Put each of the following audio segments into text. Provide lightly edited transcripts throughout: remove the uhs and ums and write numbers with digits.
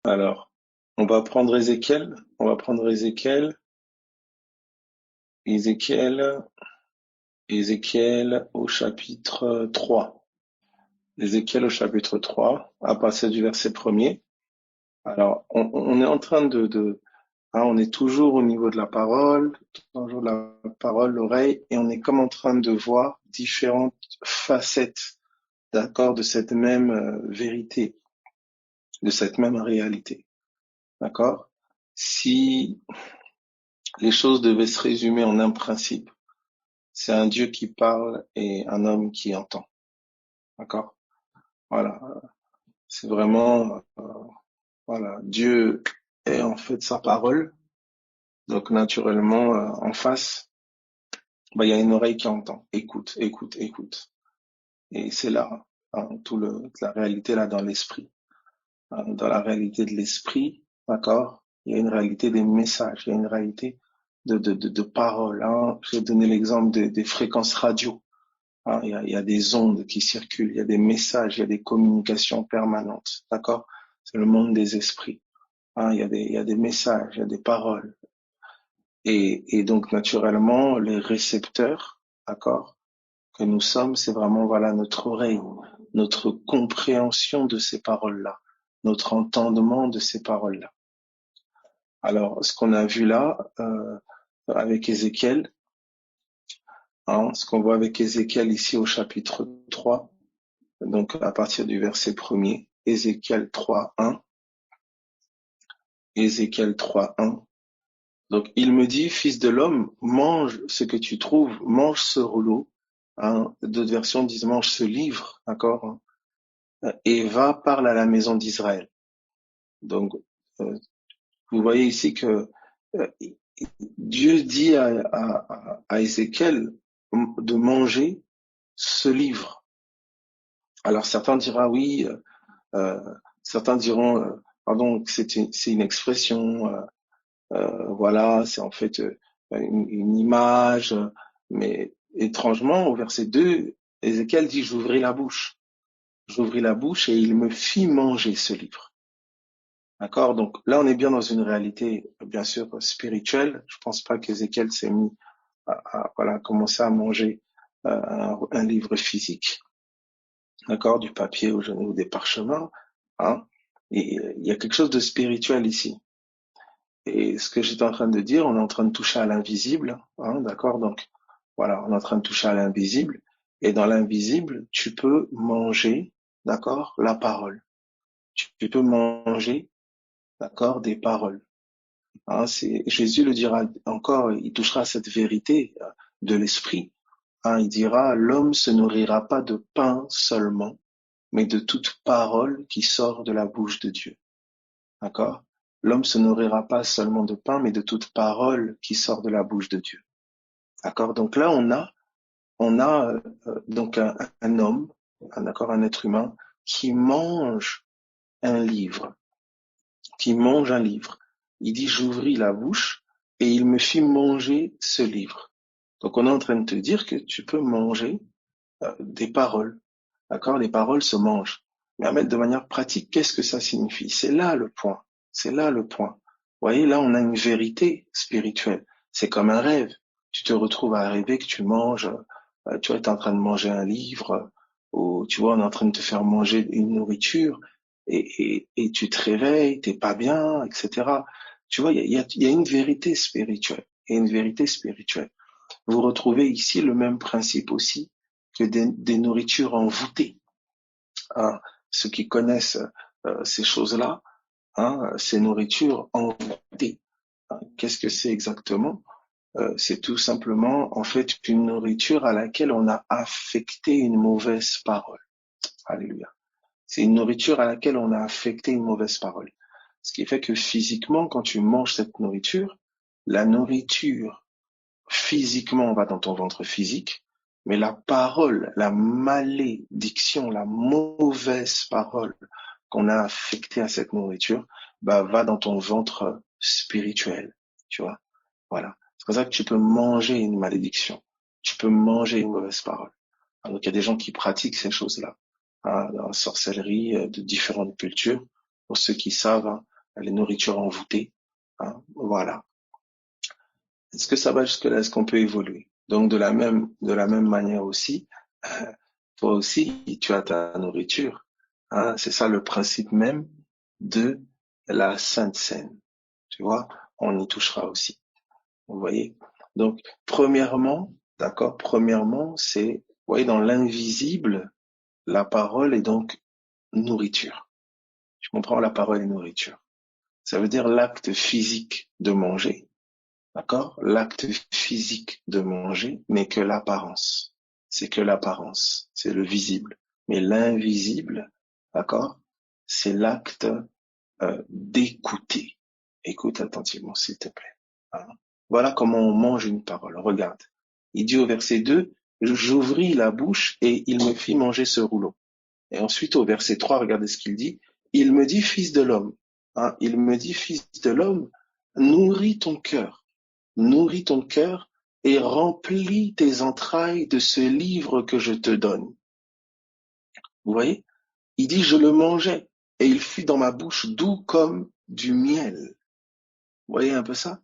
Alors, on va prendre Ézéchiel. On va prendre Ézéchiel, Ézéchiel au chapitre 3. Ézéchiel au chapitre 3, à partir du verset premier. Alors, on est en train on est toujours au niveau de la parole, toujours la parole, l'oreille, et on est comme en train de voir différentes facettes, d'accord, de cette même vérité, de cette même réalité, d'accord? Si les choses devaient se résumer en un principe, c'est un Dieu qui parle et un homme qui entend, d'accord? Voilà, c'est vraiment, voilà, Dieu est en fait sa parole, donc naturellement, en face, bah, il y a une oreille qui entend, écoute, écoute, écoute. Et c'est là, hein, la réalité là dans l'esprit. Hein, dans la réalité de l'esprit, d'accord, il y a une réalité des messages, il y a une réalité de paroles. Hein. J'ai donné l'exemple des fréquences radio. Hein. Il y a des ondes qui circulent, il y a des messages, il y a des communications permanentes, d'accord. C'est le monde des esprits. Hein. Il y a des messages, il y a des paroles. Et donc naturellement, les récepteurs, d'accord, que nous sommes, c'est vraiment voilà notre oreille, notre compréhension de ces paroles-là, notre entendement de ces paroles-là. Alors, ce qu'on a vu là avec Ézéchiel, hein, ce qu'on voit avec Ézéchiel ici au chapitre 3, donc à partir du verset premier, Ézéchiel 3:1, Ézéchiel 3:1. Donc, il me dit, fils de l'homme, mange ce que tu trouves, mange ce rouleau. Hein, d'autres versions disent mange ce livre, d'accord, hein, et va parle à la maison d'Israël. Donc, euh, vous voyez ici que euh, Dieu dit à Ézéchiel de manger ce livre. Alors certains diront oui, euh, certains diront pardon que c'est une expression, voilà, c'est en fait une image, mais étrangement au verset 2, Ézéchiel dit j'ouvris la bouche et il me fit manger ce livre. D'accord? Donc là, on est bien dans une réalité, bien sûr, spirituelle. Je pense pas qu'Ézéchiel s'est mis voilà, commencer à manger un livre physique, d'accord, du papier au genou, des parchemins. Hein? Et il y a quelque chose de spirituel ici. Et ce que j'étais en train de dire, on est en train de toucher à l'invisible, hein, d'accord? Donc voilà, on est en train de toucher à l'invisible. Et dans l'invisible, tu peux manger, d'accord, la parole. Tu peux manger, d'accord, des paroles. Hein, Jésus le dira encore, il touchera à cette vérité de l'esprit. Hein, il dira, l'homme se nourrira pas de pain seulement, mais de toute parole qui sort de la bouche de Dieu. D'accord? L'homme se nourrira pas seulement de pain, mais de toute parole qui sort de la bouche de Dieu. D'accord? Donc là, on a donc un homme, d'accord, un être humain qui mange un livre, qui mange un livre. Il dit, j'ouvris la bouche et il me fit manger ce livre. Donc on est en train de te dire que tu peux manger des paroles. D'accord? Les paroles se mangent. Mais à mettre de manière pratique, qu'est-ce que ça signifie? C'est là le point. C'est là le point. Vous voyez, là, on a une vérité spirituelle. C'est comme un rêve. Tu te retrouves à rêver que tu manges, tu vois, tu es en train de manger un livre, ou tu vois, on est en train de te faire manger une nourriture, et tu te réveilles, t'es pas bien, etc. Tu vois, il y a une vérité spirituelle. Il y a une vérité spirituelle. Vous retrouvez ici le même principe aussi que des nourritures envoûtées. Hein. Ceux qui connaissent ces choses-là, hein, ces nourritures envoûtées. Hein. Qu'est-ce que c'est exactement? C'est tout simplement en fait une nourriture à laquelle on a affecté une mauvaise parole. Alléluia. C'est une nourriture à laquelle on a affecté une mauvaise parole. Ce qui fait que physiquement, quand tu manges cette nourriture, la nourriture physiquement va dans ton ventre physique, mais la parole, la malédiction, la mauvaise parole qu'on a affectée à cette nourriture, bah, va dans ton ventre spirituel, tu vois. Voilà. C'est comme ça que tu peux manger une malédiction. Tu peux manger une mauvaise parole. Donc, il y a des gens qui pratiquent ces choses-là, hein, dans la sorcellerie de différentes cultures. Pour ceux qui savent, hein, les nourritures envoûtées. Hein, voilà. Est-ce que ça va jusque-là? Est-ce qu'on peut évoluer? Donc de la même manière aussi, toi aussi, tu as ta nourriture. Hein, c'est ça le principe même de la Sainte Seine. Tu vois, on y touchera aussi. Vous voyez? Donc, premièrement, d'accord, premièrement, c'est, vous voyez, dans l'invisible, la parole est donc nourriture. Tu comprends? La parole est nourriture. Ça veut dire l'acte physique de manger, d'accord? L'acte physique de manger n'est que l'apparence. C'est que l'apparence. C'est le visible. Mais l'invisible, d'accord? C'est l'acte d'écouter. Écoute attentivement, s'il te plaît. Hein. Voilà comment on mange une parole. Regarde. Il dit au verset 2, j'ouvris la bouche et il me fit manger ce rouleau. Et ensuite, au verset 3, regardez ce qu'il dit. Il me dit, fils de l'homme. Hein, il me dit, fils de l'homme, nourris ton cœur et remplis tes entrailles de ce livre que je te donne. Vous voyez? Il dit, je le mangeais et il fut dans ma bouche doux comme du miel. Vous voyez un peu ça?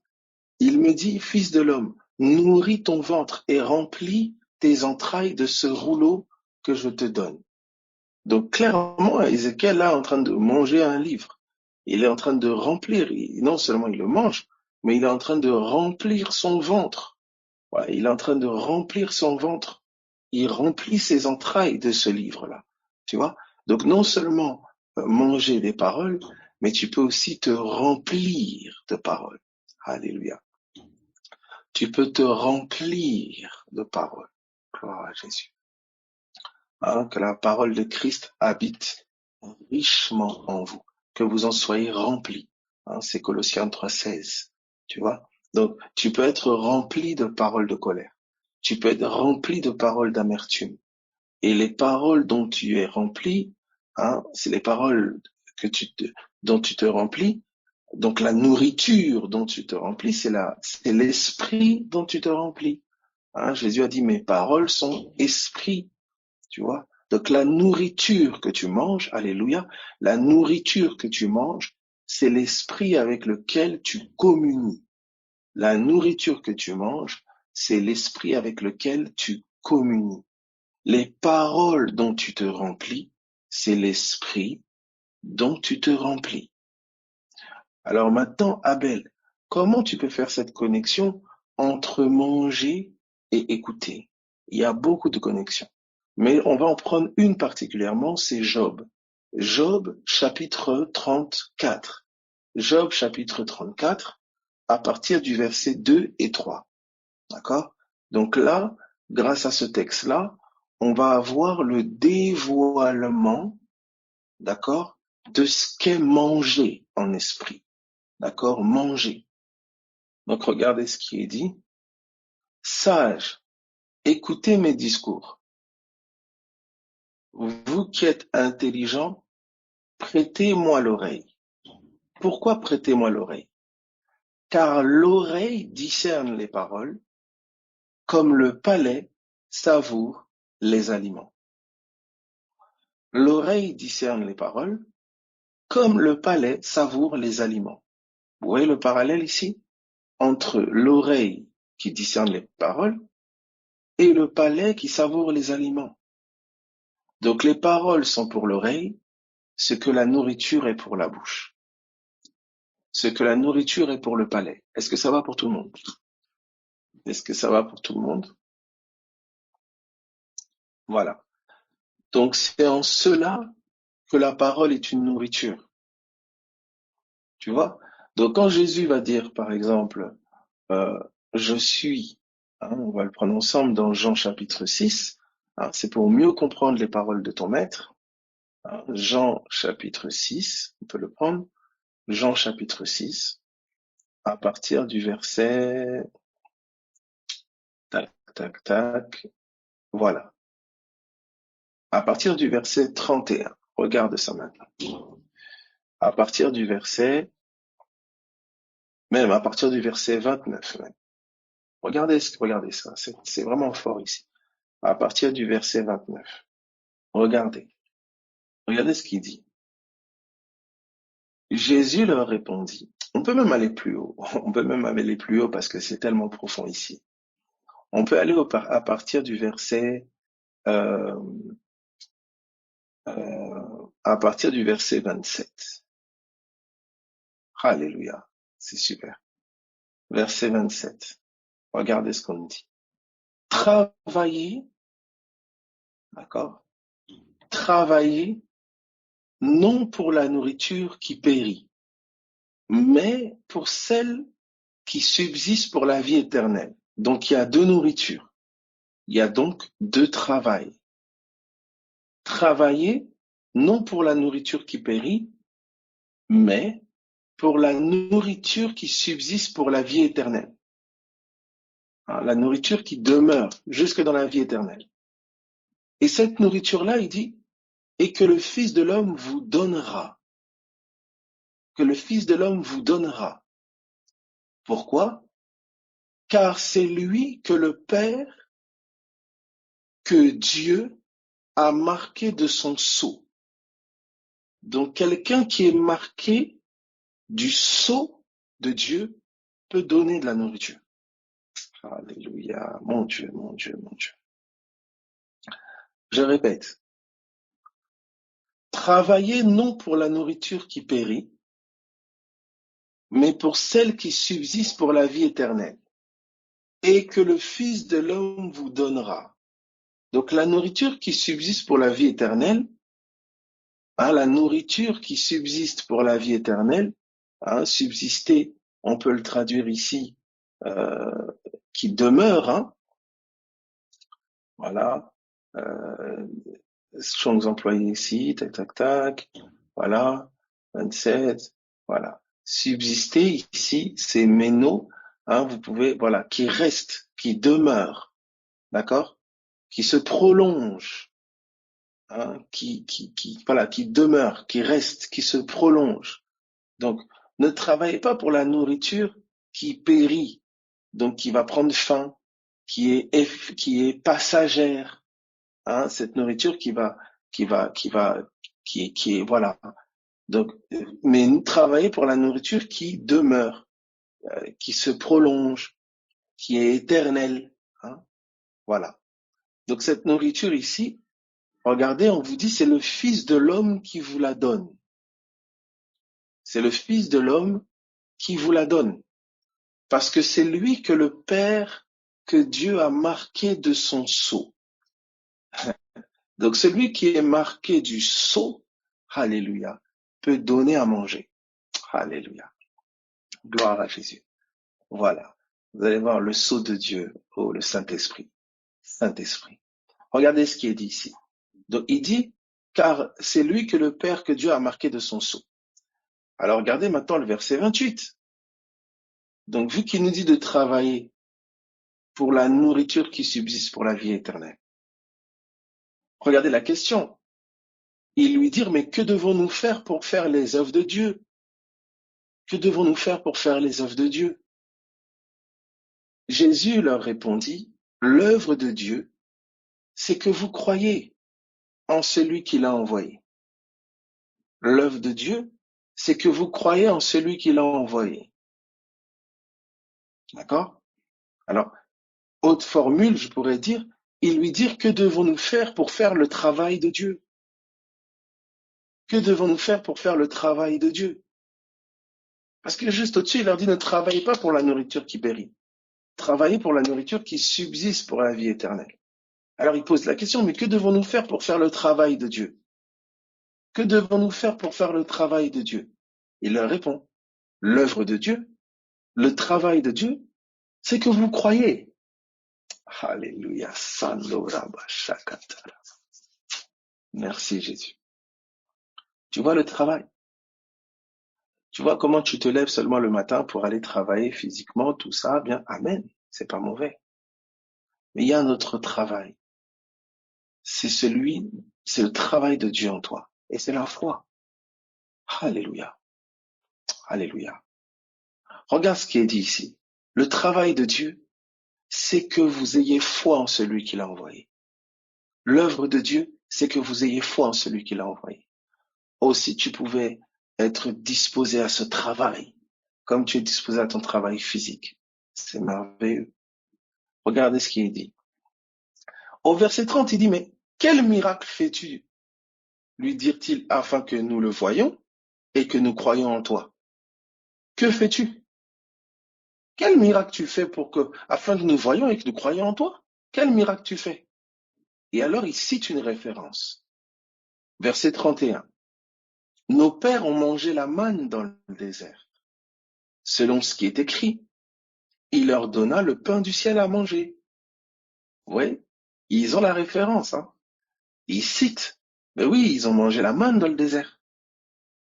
Il me dit, fils de l'homme, nourris ton ventre et remplis tes entrailles de ce rouleau que je te donne. Donc clairement, Ézéchiel là est en train de manger un livre. Il est en train de remplir, non seulement il le mange, mais il est en train de remplir son ventre. Voilà, il est en train de remplir son ventre. Il remplit ses entrailles de ce livre-là. Tu vois? Donc non seulement manger des paroles, mais tu peux aussi te remplir de paroles. Alléluia. Tu peux te remplir de paroles. Gloire à Jésus. Hein, que la parole de Christ habite richement en vous, que vous en soyez remplis. Hein, c'est Colossiens 3,16. Tu vois? Donc, tu peux être rempli de paroles de colère. Tu peux être rempli de paroles d'amertume. Et les paroles dont tu es rempli, hein, c'est les paroles que dont tu te remplis. Donc, la nourriture dont tu te remplis, c'est l'esprit dont tu te remplis. Hein, Jésus a dit, mes paroles sont esprit. Tu vois? Donc la nourriture que tu manges, alléluia, la nourriture que tu manges, c'est l'esprit avec lequel tu communies. La nourriture que tu manges, c'est l'esprit avec lequel tu communies. Les paroles dont tu te remplis, c'est l'esprit dont tu te remplis. Alors maintenant, Abel, comment tu peux faire cette connexion entre manger et écouter? Il y a beaucoup de connexions. Mais on va en prendre une particulièrement, c'est Job. Job chapitre 34. Job chapitre 34, à partir du verset 2 et 3. D'accord? Donc là, grâce à ce texte-là, on va avoir le dévoilement, d'accord, de ce qu'est manger en esprit. D'accord? Manger. Donc regardez ce qui est dit. Sage, écoutez mes discours. Vous qui êtes intelligents, prêtez-moi l'oreille. Pourquoi prêtez-moi l'oreille? Car l'oreille discerne les paroles, comme le palais savoure les aliments. L'oreille discerne les paroles, comme le palais savoure les aliments. Vous voyez le parallèle ici entre l'oreille qui discerne les paroles et le palais qui savoure les aliments. Donc les paroles sont pour l'oreille, ce que la nourriture est pour la bouche. Ce que la nourriture est pour le palais. Est-ce que ça va pour tout le monde? Est-ce que ça va pour tout le monde? Voilà. Donc c'est en cela que la parole est une nourriture. Tu vois? Donc quand Jésus va dire, par exemple, euh, je suis, hein, on va le prendre ensemble dans Jean chapitre 6, hein, c'est pour mieux comprendre les paroles de ton maître. Hein, Jean chapitre 6, on peut le prendre. Jean chapitre 6, à partir du verset, tac, tac, tac, voilà. À partir du verset 31, regarde ça maintenant. À partir du verset, même à partir du verset 29, même. Regardez ça, c'est vraiment fort ici. À partir du verset 29, regardez ce qu'il dit. Jésus leur répondit. On peut même aller plus haut. On peut même aller plus haut parce que c'est tellement profond ici. On peut aller à partir du verset euh, à partir du verset 27. Alléluia. C'est super. Verset 27. Regardez ce qu'on dit. Travaillez, d'accord? Travaillez non pour la nourriture qui périt, mais pour celle qui subsiste pour la vie éternelle. Donc il y a deux nourritures. Il y a donc deux travails. Travailler non pour la nourriture qui périt, mais pour la nourriture qui subsiste pour la vie éternelle. La nourriture qui demeure jusque dans la vie éternelle. Et cette nourriture-là, il dit, et que le Fils de l'homme vous donnera. Que le Fils de l'homme vous donnera. Pourquoi? Car c'est lui que le Père, que Dieu a marqué de son sceau. Donc quelqu'un qui est marqué du sceau de Dieu peut donner de la nourriture. Alléluia, mon Dieu, mon Dieu, mon Dieu. Je répète, travaillez non pour la nourriture qui périt, mais pour celle qui subsiste pour la vie éternelle, et que le Fils de l'homme vous donnera. Donc la nourriture qui subsiste pour la vie éternelle, la nourriture qui subsiste pour la vie éternelle, subsister, on peut le traduire ici, euh, qui demeure, voilà, Strong's employés ici, tac, tac, tac, voilà, 27, voilà. Subsister ici, c'est méno, vous pouvez, voilà, qui reste, qui demeure, d'accord, qui se prolonge, voilà, qui demeure, qui reste, qui se prolonge. Donc, ne travaillez pas pour la nourriture qui périt, donc qui va prendre fin, qui est passagère, cette nourriture qui est, voilà. Donc, mais travailler pour la nourriture qui demeure, qui se prolonge, qui est éternelle, voilà. Donc cette nourriture ici, regardez, on vous dit, c'est le Fils de l'homme qui vous la donne. C'est le Fils de l'homme qui vous la donne. Parce que c'est lui que le Père, que Dieu a marqué de son sceau. Donc celui qui est marqué du sceau, alléluia, peut donner à manger. Alléluia. Gloire à Jésus. Voilà. Vous allez voir le sceau de Dieu, le Saint-Esprit. Saint-Esprit. Regardez ce qui est dit ici. Donc il dit, car c'est lui que le Père, que Dieu a marqué de son sceau. Alors regardez maintenant le verset 28. Donc vu qu'il nous dit de travailler pour la nourriture qui subsiste pour la vie éternelle. Regardez la question. Ils lui dirent, mais que devons-nous faire pour faire les œuvres de Dieu? Que devons-nous faire pour faire les œuvres de Dieu? Jésus leur répondit, l'œuvre de Dieu, c'est que vous croyez en celui qui l'a envoyé. L'œuvre de Dieu, c'est que vous croyez en celui qui l'a envoyé. D'accord? Alors, autre formule, je pourrais dire, ils lui dirent, que devons-nous faire pour faire le travail de Dieu? Que devons-nous faire pour faire le travail de Dieu? Parce que juste au-dessus, il leur dit, ne travaillez pas pour la nourriture qui périt. Travaillez pour la nourriture qui subsiste pour la vie éternelle. Alors il pose la question, mais que devons-nous faire pour faire le travail de Dieu? Que devons-nous faire pour faire le travail de Dieu? Il leur répond, l'œuvre de Dieu, le travail de Dieu, c'est que vous croyez. Alléluia. Merci Jésus. Tu vois le travail? Tu vois comment tu te lèves seulement le matin pour aller travailler physiquement, tout ça, bien, amen, c'est pas mauvais. Mais il y a un autre travail. C'est le travail de Dieu en toi. Et c'est la foi. Alléluia. Alléluia. Regarde ce qui est dit ici. Le travail de Dieu, c'est que vous ayez foi en celui qui l'a envoyé. L'œuvre de Dieu, c'est que vous ayez foi en celui qui l'a envoyé. Oh, si tu pouvais être disposé à ce travail, comme tu es disposé à ton travail physique. C'est merveilleux. Regardez ce qui est dit. Au verset 30, il dit, mais quel miracle fais-tu, lui dirent-ils, afin que nous le voyions et que nous croyions en toi? Que fais-tu? Quel miracle tu fais afin que nous voyions et que nous croyions en toi? Quel miracle tu fais? Et alors, il cite une référence. Verset 31. Nos pères ont mangé la manne dans le désert. Selon ce qui est écrit, il leur donna le pain du ciel à manger. Oui, ils ont la référence, hein. Ils citent. Mais oui, ils ont mangé la manne dans le désert.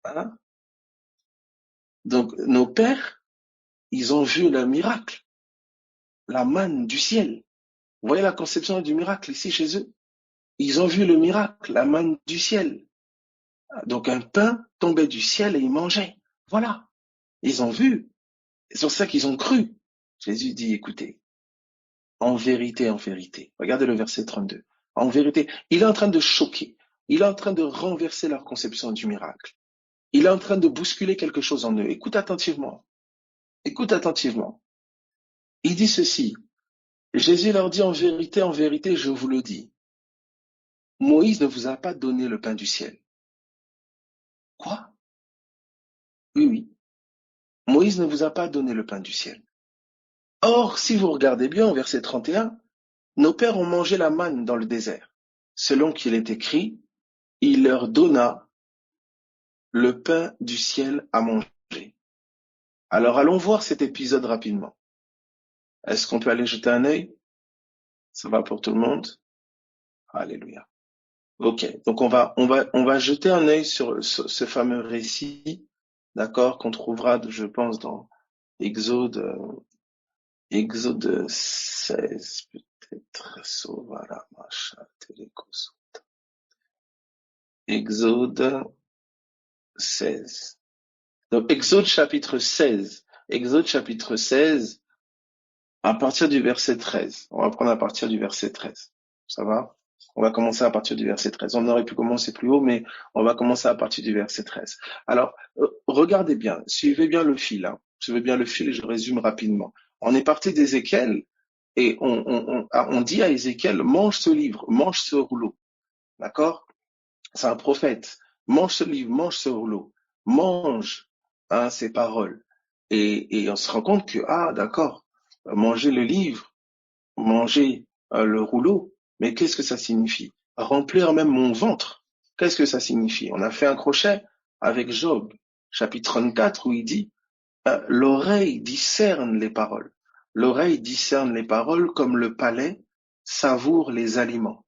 Hein. Donc, nos pères, ils ont vu le miracle, la manne du ciel. Vous voyez la conception du miracle ici chez eux? Ils ont vu le miracle, la manne du ciel. Donc, un pain tombait du ciel et ils mangeaient. Voilà. Ils ont vu. C'est sur ça qu'ils ont cru. Jésus dit, écoutez, en vérité, regardez le verset 32. En vérité, il est en train de choquer. Il est en train de renverser leur conception du miracle. Il est en train de bousculer quelque chose en eux. Écoute attentivement. Écoute attentivement. Il dit ceci. Jésus leur dit, en vérité, je vous le dis. Moïse ne vous a pas donné le pain du ciel. Quoi? Oui, oui. Moïse ne vous a pas donné le pain du ciel. Or, si vous regardez bien au verset 31, nos pères ont mangé la manne dans le désert. Selon qu'il est écrit, il leur donna le pain du ciel à manger. Alors allons voir cet épisode rapidement. Est-ce qu'on peut aller jeter un œil? Ça va pour tout le monde? Alléluia. Ok, donc on va jeter un œil sur ce fameux récit, d'accord, qu'on trouvera, je pense, dans Exode, Exode 16, peut-être. Voilà, machin, télécos. Exode 16. Donc Exode chapitre 16. Exode chapitre 16, à partir du verset 13. On va prendre à partir du verset 13. Ça va? On va commencer à partir du verset 13. On aurait pu commencer plus haut, mais on va commencer à partir du verset 13. Alors, regardez bien, suivez bien le fil. Hein. Suivez bien le fil et je résume rapidement. On est parti d'Ézéchiel et on dit à Ézéchiel, mange ce livre, mange ce rouleau. D'accord? C'est un prophète. Mange ce livre, mange ce rouleau. Mange ces paroles. Et on se rend compte que, ah, d'accord, manger le livre, manger le rouleau, mais qu'est-ce que ça signifie? Remplir même mon ventre. Qu'est-ce que ça signifie? On a fait un crochet avec Job, chapitre 34, où il dit, l'oreille discerne les paroles. L'oreille discerne les paroles comme le palais savoure les aliments.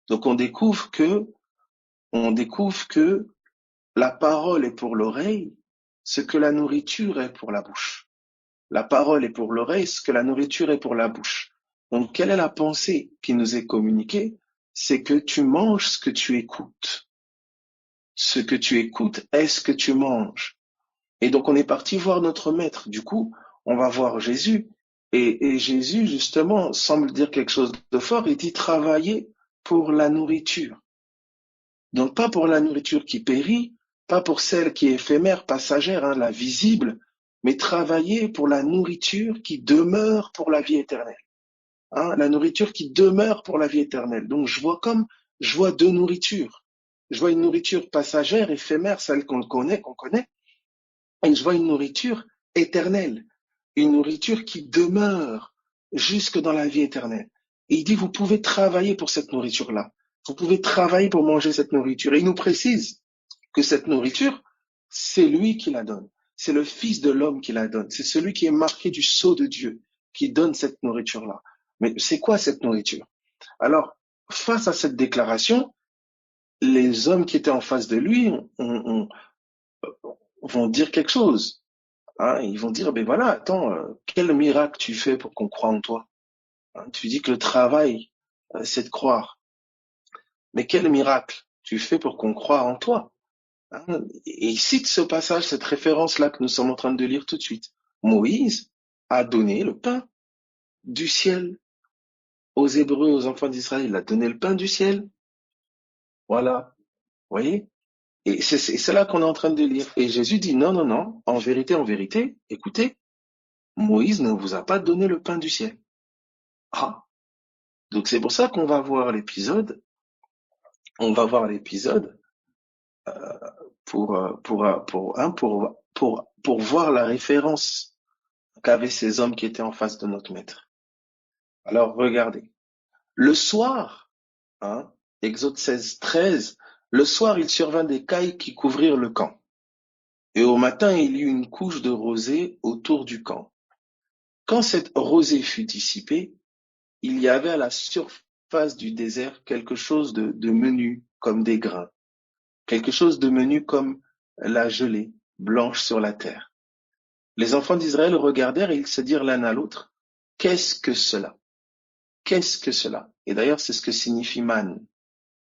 Donc on découvre que la parole est pour l'oreille ce que la nourriture est pour la bouche. La parole est pour l'oreille ce que la nourriture est pour la bouche. Donc, quelle est la pensée qui nous est communiquée? C'est que tu manges ce que tu écoutes. Ce que tu écoutes est ce que tu manges. Et donc, on est parti voir notre maître. Du coup, on va voir Jésus. Et Jésus, justement, semble dire quelque chose de fort. Il dit travailler pour la nourriture. Donc, pas pour la nourriture qui périt, pas pour celle qui est éphémère, passagère, hein, la visible, mais travailler pour la nourriture qui demeure pour la vie éternelle. Hein, la nourriture qui demeure pour la vie éternelle. Donc, je vois deux nourritures. Je vois une nourriture passagère, éphémère, celle qu'on connaît, et je vois une nourriture éternelle, une nourriture qui demeure jusque dans la vie éternelle. Et il dit, vous pouvez travailler pour cette nourriture-là. Vous pouvez travailler pour manger cette nourriture. Et il nous précise que cette nourriture, c'est lui qui la donne. C'est le Fils de l'homme qui la donne. C'est celui qui est marqué du sceau de Dieu qui donne cette nourriture-là. Mais c'est quoi cette nourriture? Alors, face à cette déclaration, les hommes qui étaient en face de lui vont dire quelque chose. Hein, ils vont dire, ben voilà, attends, quel miracle tu fais pour qu'on croie en toi? Hein, tu dis que le travail, c'est de croire. Mais quel miracle tu fais pour qu'on croie en toi? Hein, et il cite ce passage, cette référence-là que nous sommes en train de lire tout de suite. Moïse a donné le pain du ciel aux Hébreux, aux enfants d'Israël. Il a donné le pain du ciel. Voilà, vous voyez? Et c'est là qu'on est en train de lire. Et Jésus dit, non, non, non, en vérité, écoutez, Moïse ne vous a pas donné le pain du ciel. Ah, donc c'est pour ça qu'on va voir l'épisode, on va voir l'épisode pour voir la référence qu'avaient ces hommes qui étaient en face de notre maître. Alors regardez, le soir, hein, Exode 16, 13, le soir il survint des cailles qui couvrirent le camp. Et au matin il y eut une couche de rosée autour du camp. Quand cette rosée fut dissipée, il y avait à la surface du désert quelque chose de menu comme des grains, quelque chose de menu comme la gelée blanche sur la terre. Les enfants d'Israël regardèrent et ils se dirent l'un à l'autre, qu'est-ce que cela? Qu'est-ce que cela? Et d'ailleurs, c'est ce que signifie man,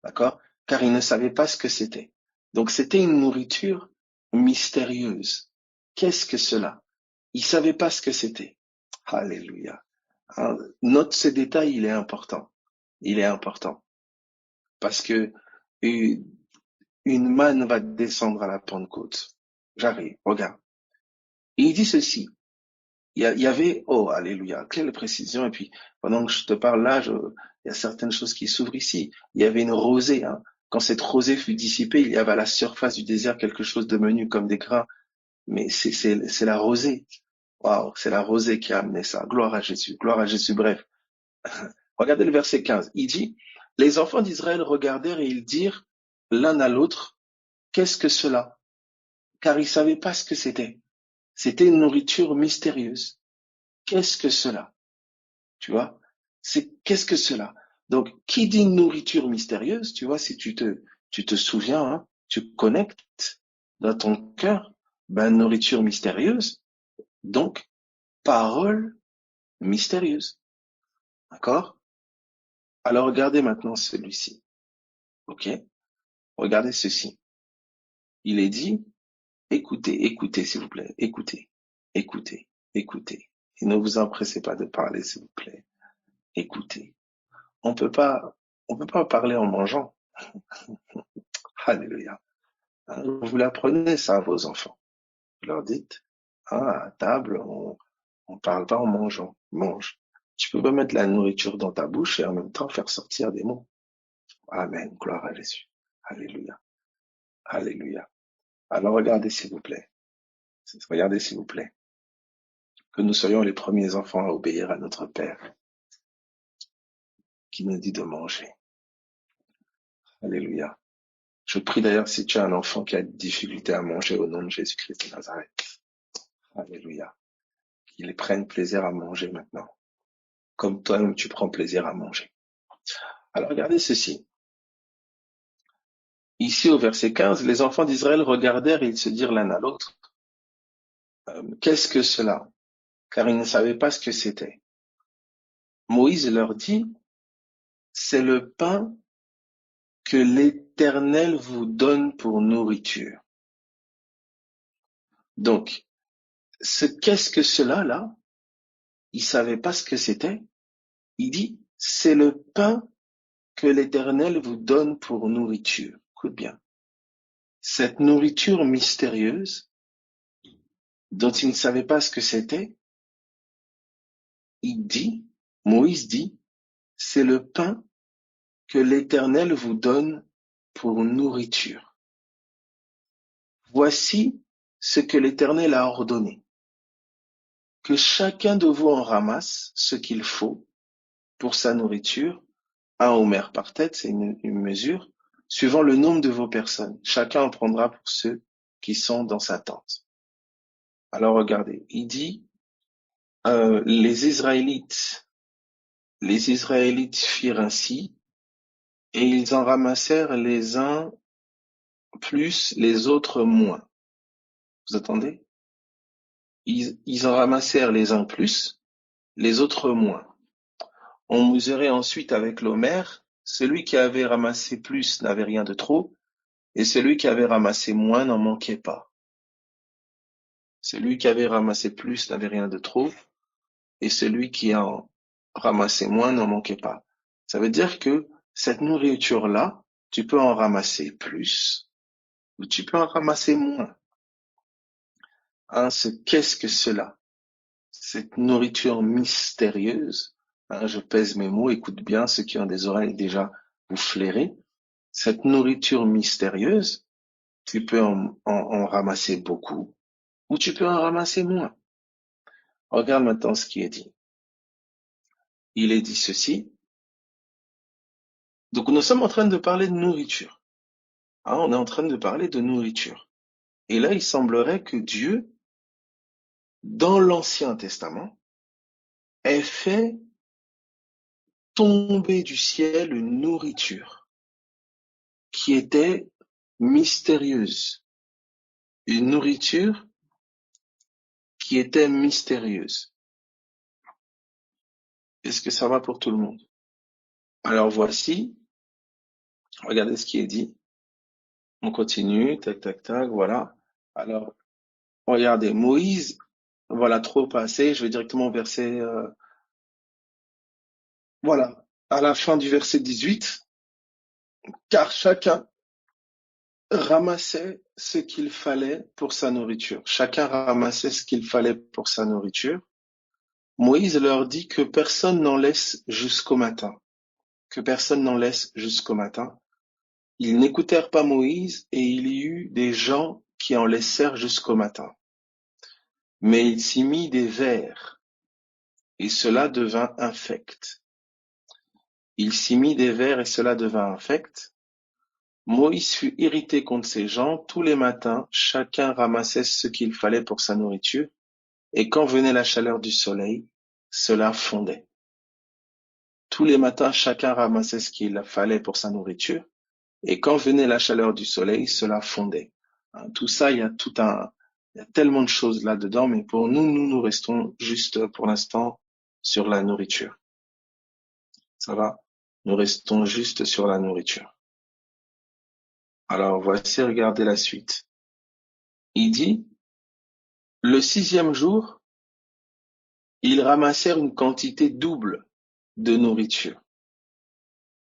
d'accord? Car ils ne savaient pas ce que c'était. Donc c'était une nourriture mystérieuse. Qu'est-ce que cela? Ils ne savaient pas ce que c'était. Alléluia. Hein, note ce détail, il est important. Il est important. Parce que une manne va descendre à la Pentecôte. J'arrive, regarde. Et il dit ceci. Il y avait, oh, alléluia, quelle précision. Et puis, pendant que je te parle là, il y a certaines choses qui s'ouvrent ici. Il y avait une rosée, hein. Quand cette rosée fut dissipée, il y avait à la surface du désert quelque chose de menu comme des grains. Mais c'est la rosée. Waouh, c'est la rosée qui a amené ça. Gloire à Jésus, gloire à Jésus. Bref. Regardez le verset 15. Il dit, les enfants d'Israël regardèrent et ils dirent l'un à l'autre, qu'est-ce que cela? Car ils savaient pas ce que c'était. C'était une nourriture mystérieuse. Qu'est-ce que cela? Tu vois? Qu'est-ce que cela? Donc, qui dit nourriture mystérieuse, tu vois, si tu te souviens, hein, tu connectes dans ton cœur, ben, nourriture mystérieuse, donc, parole mystérieuse. D'accord? Alors, regardez maintenant celui-ci. OK? Regardez ceci. Il est dit, écoutez, écoutez, s'il vous plaît, écoutez, écoutez, écoutez. Et ne vous empressez pas de parler, s'il vous plaît. Écoutez. On peut pas, on peut pas parler en mangeant. Alléluia. Hein, vous l'apprenez ça à vos enfants. Vous leur dites, hein, à table, on parle pas en mangeant. Mange. Tu peux pas mettre la nourriture dans ta bouche et en même temps faire sortir des mots. Amen. Gloire à Jésus. Alléluia. Alléluia. Alors regardez s'il vous plaît. Regardez s'il vous plaît. Que nous soyons les premiers enfants à obéir à notre Père qui nous dit de manger. Alléluia. Je prie d'ailleurs si tu as un enfant qui a des difficultés à manger au nom de Jésus-Christ de Nazareth. Alléluia. Qu'ils prennent plaisir à manger maintenant. Comme toi-même tu prends plaisir à manger. Alors regardez ceci. Ici au verset 15, les enfants d'Israël regardèrent et ils se dirent l'un à l'autre, qu'est-ce que cela? Car ils ne savaient pas ce que c'était. Moïse leur dit, c'est le pain que l'Éternel vous donne pour nourriture. Donc, qu'est-ce que cela là? Ils savaient pas ce que c'était. Il dit, c'est le pain que l'Éternel vous donne pour nourriture. Écoute bien. Cette nourriture mystérieuse dont ils ne savaient pas ce que c'était, il dit, Moïse dit, c'est le pain que l'Éternel vous donne pour nourriture. Voici ce que l'Éternel a ordonné, que chacun de vous en ramasse ce qu'il faut pour sa nourriture, un homère par tête, c'est une mesure, suivant le nombre de vos personnes. Chacun en prendra pour ceux qui sont dans sa tente. Alors regardez, il dit, les Israélites firent ainsi, et ils en ramassèrent les uns plus, les autres moins. Vous attendez? Ils en ramassèrent les uns plus, les autres moins. On mesurait ensuite avec l'homère, celui qui avait ramassé plus n'avait rien de trop, et celui qui avait ramassé moins n'en manquait pas. Celui qui avait ramassé plus n'avait rien de trop, et celui qui en ramassait moins n'en manquait pas. Ça veut dire que cette nourriture-là, tu peux en ramasser plus, ou tu peux en ramasser moins. Hein, qu'est-ce que cela? Cette nourriture mystérieuse, hein, je pèse mes mots, écoute bien, ceux qui ont des oreilles déjà, vous flairez. Cette nourriture mystérieuse, tu peux en ramasser beaucoup ou tu peux en ramasser moins. Regarde maintenant ce qui est dit. Il est dit ceci. Donc nous sommes en train de parler de nourriture. Hein, on est en train de parler de nourriture. Et là, il semblerait que Dieu, dans l'Ancien Testament, ait fait tomber du ciel une nourriture qui était mystérieuse. Une nourriture qui était mystérieuse. Est-ce que ça va pour tout le monde? Alors voici, regardez ce qui est dit. On continue, tac, tac, tac, voilà. Alors, regardez, Moïse, voilà, trop passé, je vais directement au verset, voilà, à la fin du verset 18, car chacun ramassait ce qu'il fallait pour sa nourriture. Chacun ramassait ce qu'il fallait pour sa nourriture. Moïse leur dit que personne n'en laisse jusqu'au matin. Que personne n'en laisse jusqu'au matin. Ils n'écoutèrent pas Moïse et il y eut des gens qui en laissèrent jusqu'au matin. Mais il s'y mit des vers et cela devint infect. Il s'y mit des vers et cela devint infect. Moïse fut irrité contre ces gens. Tous les matins, chacun ramassait ce qu'il fallait pour sa nourriture, et quand venait la chaleur du soleil, cela fondait. Tous les matins, chacun ramassait ce qu'il fallait pour sa nourriture, et quand venait la chaleur du soleil, cela fondait. Tout ça, il y a tellement de choses là-dedans, mais pour nous restons juste pour l'instant sur la nourriture. Ça va? Nous restons juste sur la nourriture. Alors voici, regardez la suite. Il dit, le 6e jour, ils ramassèrent une quantité double de nourriture.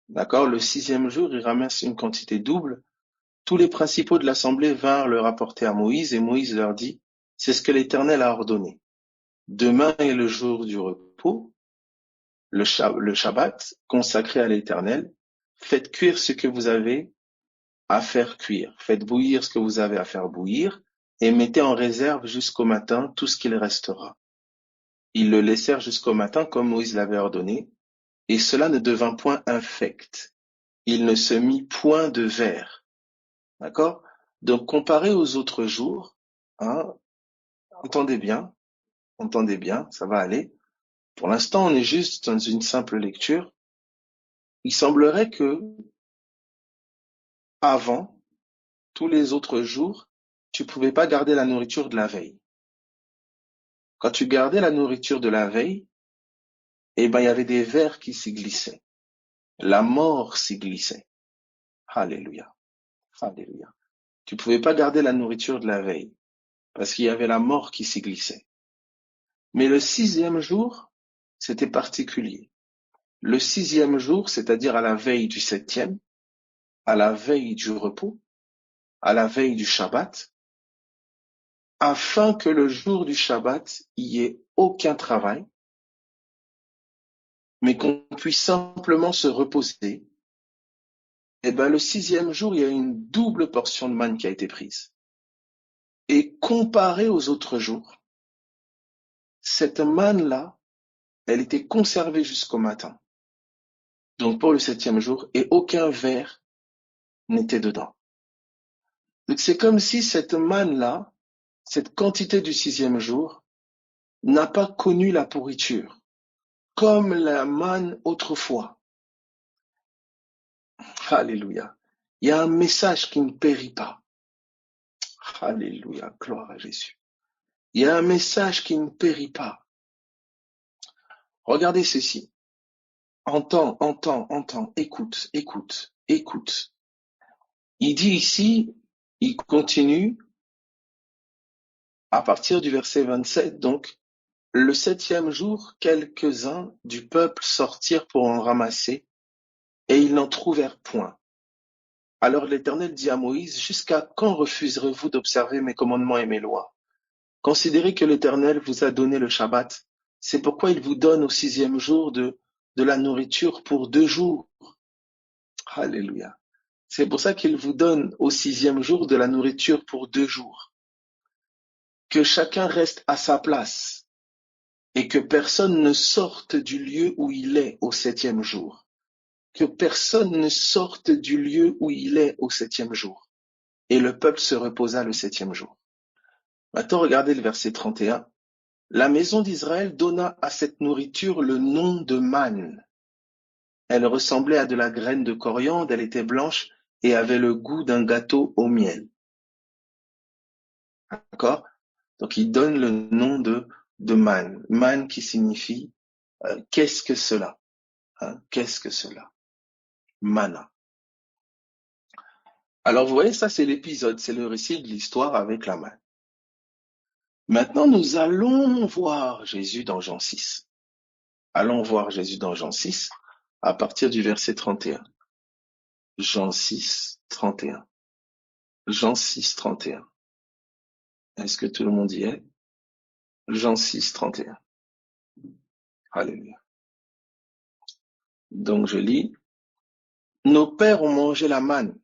D'accord? Le 6e jour, ils ramassent une quantité double. Tous les principaux de l'assemblée vinrent le rapporter à Moïse, et Moïse leur dit, c'est ce que l'Éternel a ordonné. Demain est le jour du repos, le Shabbat, consacré à l'Éternel. Faites cuire ce que vous avez à faire cuire. Faites bouillir ce que vous avez à faire bouillir, et mettez en réserve jusqu'au matin tout ce qu'il restera. Ils le laissèrent jusqu'au matin comme Moïse l'avait ordonné, et cela ne devint point infect. Il ne se mit point de vers. D'accord? Donc, comparé aux autres jours, hein, entendez bien, ça va aller. Pour l'instant, on est juste dans une simple lecture. Il semblerait que, avant, tous les autres jours, tu pouvais pas garder la nourriture de la veille. Quand tu gardais la nourriture de la veille, eh ben, il y avait des vers qui s'y glissaient. La mort s'y glissait. Alléluia. Alléluia. Tu pouvais pas garder la nourriture de la veille, parce qu'il y avait la mort qui s'y glissait. Mais le 6e jour, c'était particulier. Le 6e jour, c'est-à-dire à la veille du 7e, à la veille du repos, à la veille du Shabbat, afin que le jour du Shabbat, il y ait aucun travail, mais qu'on puisse simplement se reposer. Et ben, le 6e jour, il y a une double portion de manne qui a été prise. Et comparé aux autres jours, cette manne-là, elle était conservée jusqu'au matin. Donc pour le 7e jour, et aucun ver n'était dedans. Donc c'est comme si cette manne-là, cette quantité du 6e jour, n'a pas connu la pourriture, comme la manne autrefois. Alléluia. Il y a un message qui ne périt pas. Alléluia, gloire à Jésus. Il y a un message qui ne périt pas. Regardez ceci. Entends, écoute. Il dit ici, il continue, à partir du verset 27, donc, le 7e jour, quelques-uns du peuple sortirent pour en ramasser, et ils n'en trouvèrent point. Alors l'Éternel dit à Moïse, jusqu'à quand refuserez-vous d'observer mes commandements et mes lois? Considérez que l'Éternel vous a donné le Shabbat. C'est pourquoi il vous donne au 6e jour de la nourriture pour 2 jours. Alléluia. C'est pour ça qu'il vous donne au 6e jour de la nourriture pour 2 jours. Que chacun reste à sa place et que personne ne sorte du lieu où il est au 7e jour. Que personne ne sorte du lieu où il est au 7e jour. Et le peuple se reposa le 7e jour. Maintenant, regardez le verset 31. La maison d'Israël donna à cette nourriture le nom de manne. Elle ressemblait à de la graine de coriandre, elle était blanche et avait le goût d'un gâteau au miel. D'accord? Donc il donne le nom de manne. Manne qui signifie qu'est-ce que cela? Qu'est-ce que cela? Manna. Alors vous voyez, ça c'est l'épisode, c'est le récit de l'histoire avec la manne. Maintenant nous allons voir Jésus dans Jean 6. Allons voir Jésus dans Jean 6 à partir du verset 31. Jean 6, 31. Jean 6, 31. Est-ce que tout le monde y est? Jean 6, 31. Alléluia. Donc je lis. Nos pères ont mangé la manne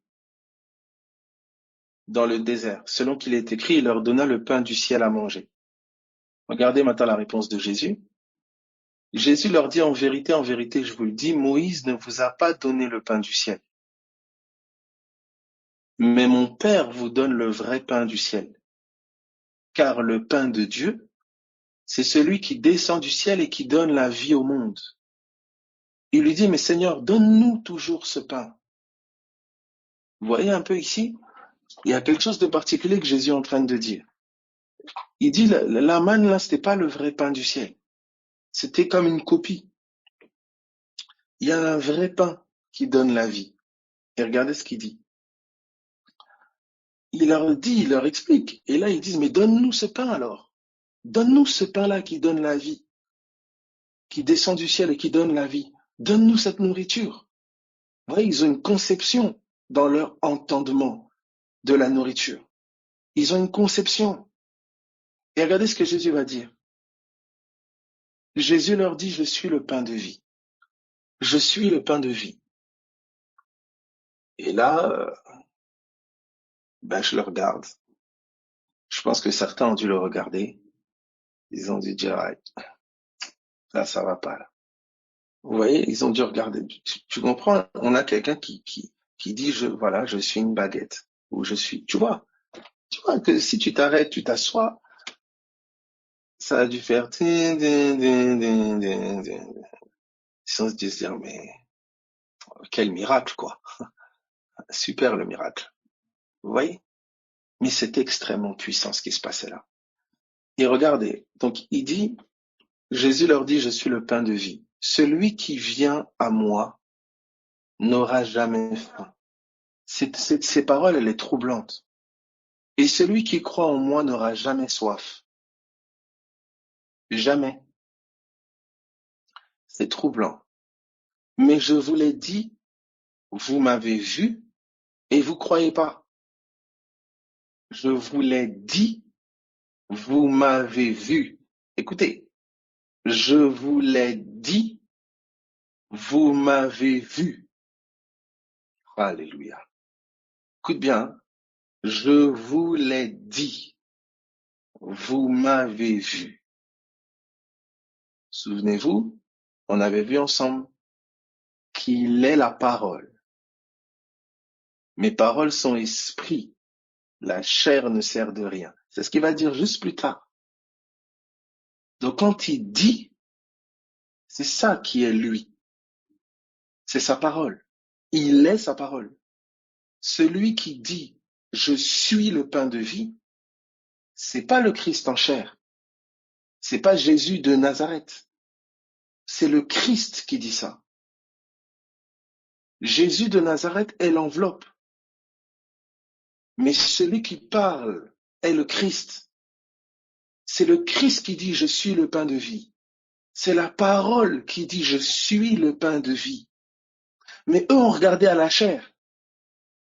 dans le désert. Selon qu'il est écrit, il leur donna le pain du ciel à manger. Regardez maintenant la réponse de Jésus. Jésus leur dit, en vérité, je vous le dis, Moïse ne vous a pas donné le pain du ciel. Mais mon Père vous donne le vrai pain du ciel. Car le pain de Dieu, c'est celui qui descend du ciel et qui donne la vie au monde. Il lui dit, mais Seigneur, donne-nous toujours ce pain. Vous voyez un peu ici, il y a quelque chose de particulier que Jésus est en train de dire. Il dit, la manne là, c'était pas le vrai pain du ciel. C'était comme une copie. Il y a un vrai pain qui donne la vie. Et regardez ce qu'il dit. Il leur dit, il leur explique. Et là, ils disent, mais donne-nous ce pain alors. Donne-nous ce pain-là qui donne la vie, qui descend du ciel et qui donne la vie. Donne-nous cette nourriture. Vous voyez, ils ont une conception dans leur entendement de la nourriture. Ils ont une conception. Et regardez ce que Jésus va dire. Jésus leur dit, je suis le pain de vie. Je suis le pain de vie. Et là, je le regarde. Je pense que certains ont dû le regarder. Ils ont dû dire, ah, là, ça va pas, là. Vous voyez, ils ont dû regarder. Tu comprends? On a quelqu'un qui dit, voilà, je suis une baguette. Ou tu vois que si tu t'arrêtes, tu t'assois, ça a dû faire, tin, tin, tin, tin, tin, tin. Ils ont dû se dire, mais quel miracle, quoi. Super le miracle. Vous voyez? Mais c'est extrêmement puissant ce qui se passait là. Et regardez, donc il dit, Jésus leur dit, je suis le pain de vie. Celui qui vient à moi n'aura jamais faim. Ces paroles, elle est troublante. Et celui qui croit en moi n'aura jamais soif. Jamais. C'est troublant. Mais je vous l'ai dit, vous m'avez vu et vous croyez pas. Je vous l'ai dit, vous m'avez vu. Écoutez, je vous l'ai dit, vous m'avez vu. Alléluia. Écoute bien, je vous l'ai dit, vous m'avez vu. Souvenez-vous, on avait vu ensemble qu'il est la parole. Mes paroles sont esprit. La chair ne sert de rien. C'est ce qu'il va dire juste plus tard. Donc quand il dit, c'est ça qui est lui. C'est sa parole. Il est sa parole. Celui qui dit, je suis le pain de vie, c'est pas le Christ en chair. C'est pas Jésus de Nazareth. C'est le Christ qui dit ça. Jésus de Nazareth est l'enveloppe. Mais celui qui parle est le Christ. C'est le Christ qui dit, je suis le pain de vie. C'est la parole qui dit, je suis le pain de vie. Mais eux ont regardé à la chair.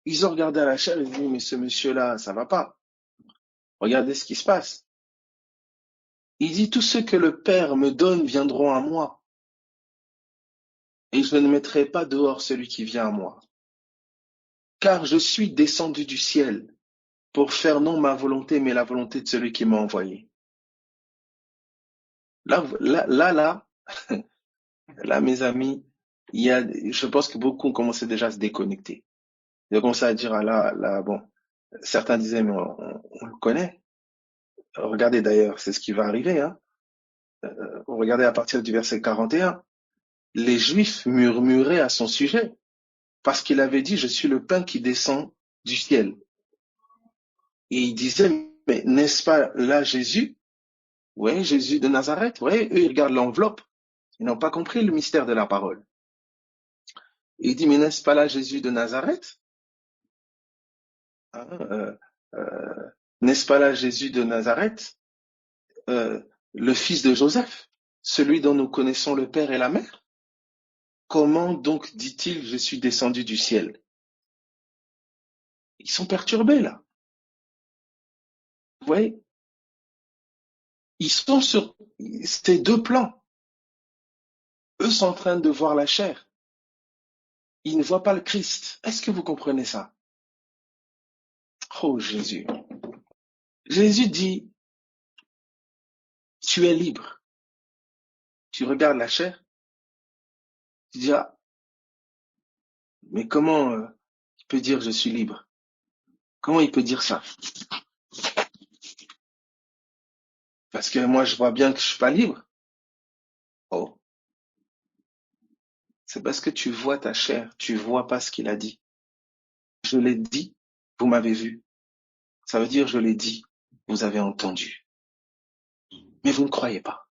Ils ont regardé à la chair et ils ont dit, mais ce monsieur-là, ça va pas. Regardez ce qui se passe. Il dit, tous ceux que le Père me donne viendront à moi, et je ne mettrai pas dehors celui qui vient à moi. Car je suis descendu du ciel pour faire non ma volonté, mais la volonté de celui qui m'a envoyé. Là, là, mes amis, je pense que beaucoup ont commencé déjà à se déconnecter. Ils ont commencé à dire, ah là, bon, certains disaient, mais on le connaît. Regardez d'ailleurs, c'est ce qui va arriver, hein. Regardez à partir du verset 41. Les Juifs murmuraient à son sujet, parce qu'il avait dit, je suis le pain qui descend du ciel. Et ils disaient, mais n'est-ce pas là Jésus? Oui, Jésus de Nazareth. Oui, eux, ils regardent l'enveloppe. Ils n'ont pas compris le mystère de la parole. Et il dit, mais n'est-ce pas là Jésus de Nazareth? Hein, n'est-ce pas là Jésus de Nazareth, le fils de Joseph, celui dont nous connaissons le père et la mère? Comment donc dit-il, je suis descendu du ciel? Ils sont perturbés là. Vous voyez, ils sont sur ces deux plans. Eux sont en train de voir la chair. Ils ne voient pas le Christ. Est-ce que vous comprenez ça? Oh Jésus. Jésus dit, tu es libre. Tu regardes la chair, tu dis, ah, mais comment il peut dire je suis libre? Comment il peut dire ça? Parce que moi, je vois bien que je suis pas libre. Oh, c'est parce que tu vois ta chair, tu vois pas ce qu'il a dit. Je l'ai dit, vous m'avez vu. Ça veut dire je l'ai dit, vous avez entendu. Mais vous ne croyez pas.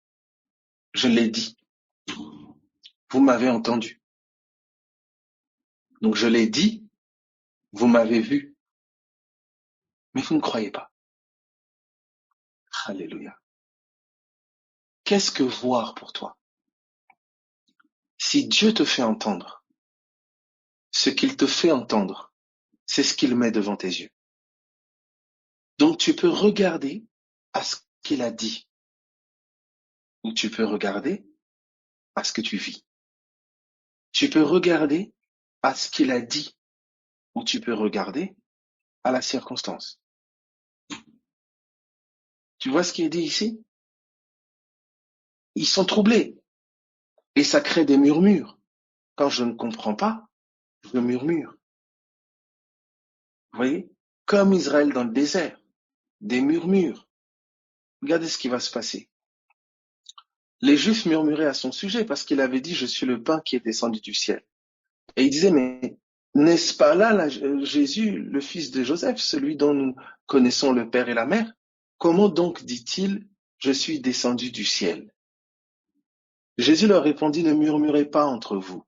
Je l'ai dit, vous m'avez entendu. Donc je l'ai dit, vous m'avez vu, mais vous ne croyez pas. Alléluia. Qu'est-ce que voir pour toi? Si Dieu te fait entendre, ce qu'il te fait entendre, c'est ce qu'il met devant tes yeux. Donc tu peux regarder à ce qu'il a dit, ou tu peux regarder à ce que tu vis. Tu peux regarder à ce qu'il a dit, ou tu peux regarder à la circonstance. Tu vois ce qui est dit ici? Ils sont troublés, et ça crée des murmures. Quand je ne comprends pas, je murmure. Vous voyez? Comme Israël dans le désert, des murmures. Regardez ce qui va se passer. Les Juifs murmuraient à son sujet parce qu'il avait dit, je suis le pain qui est descendu du ciel. Et il disait, mais n'est-ce pas là Jésus, le fils de Joseph, celui dont nous connaissons le père et la mère? Comment donc dit-il, je suis descendu du ciel? Jésus leur répondit, ne murmurez pas entre vous.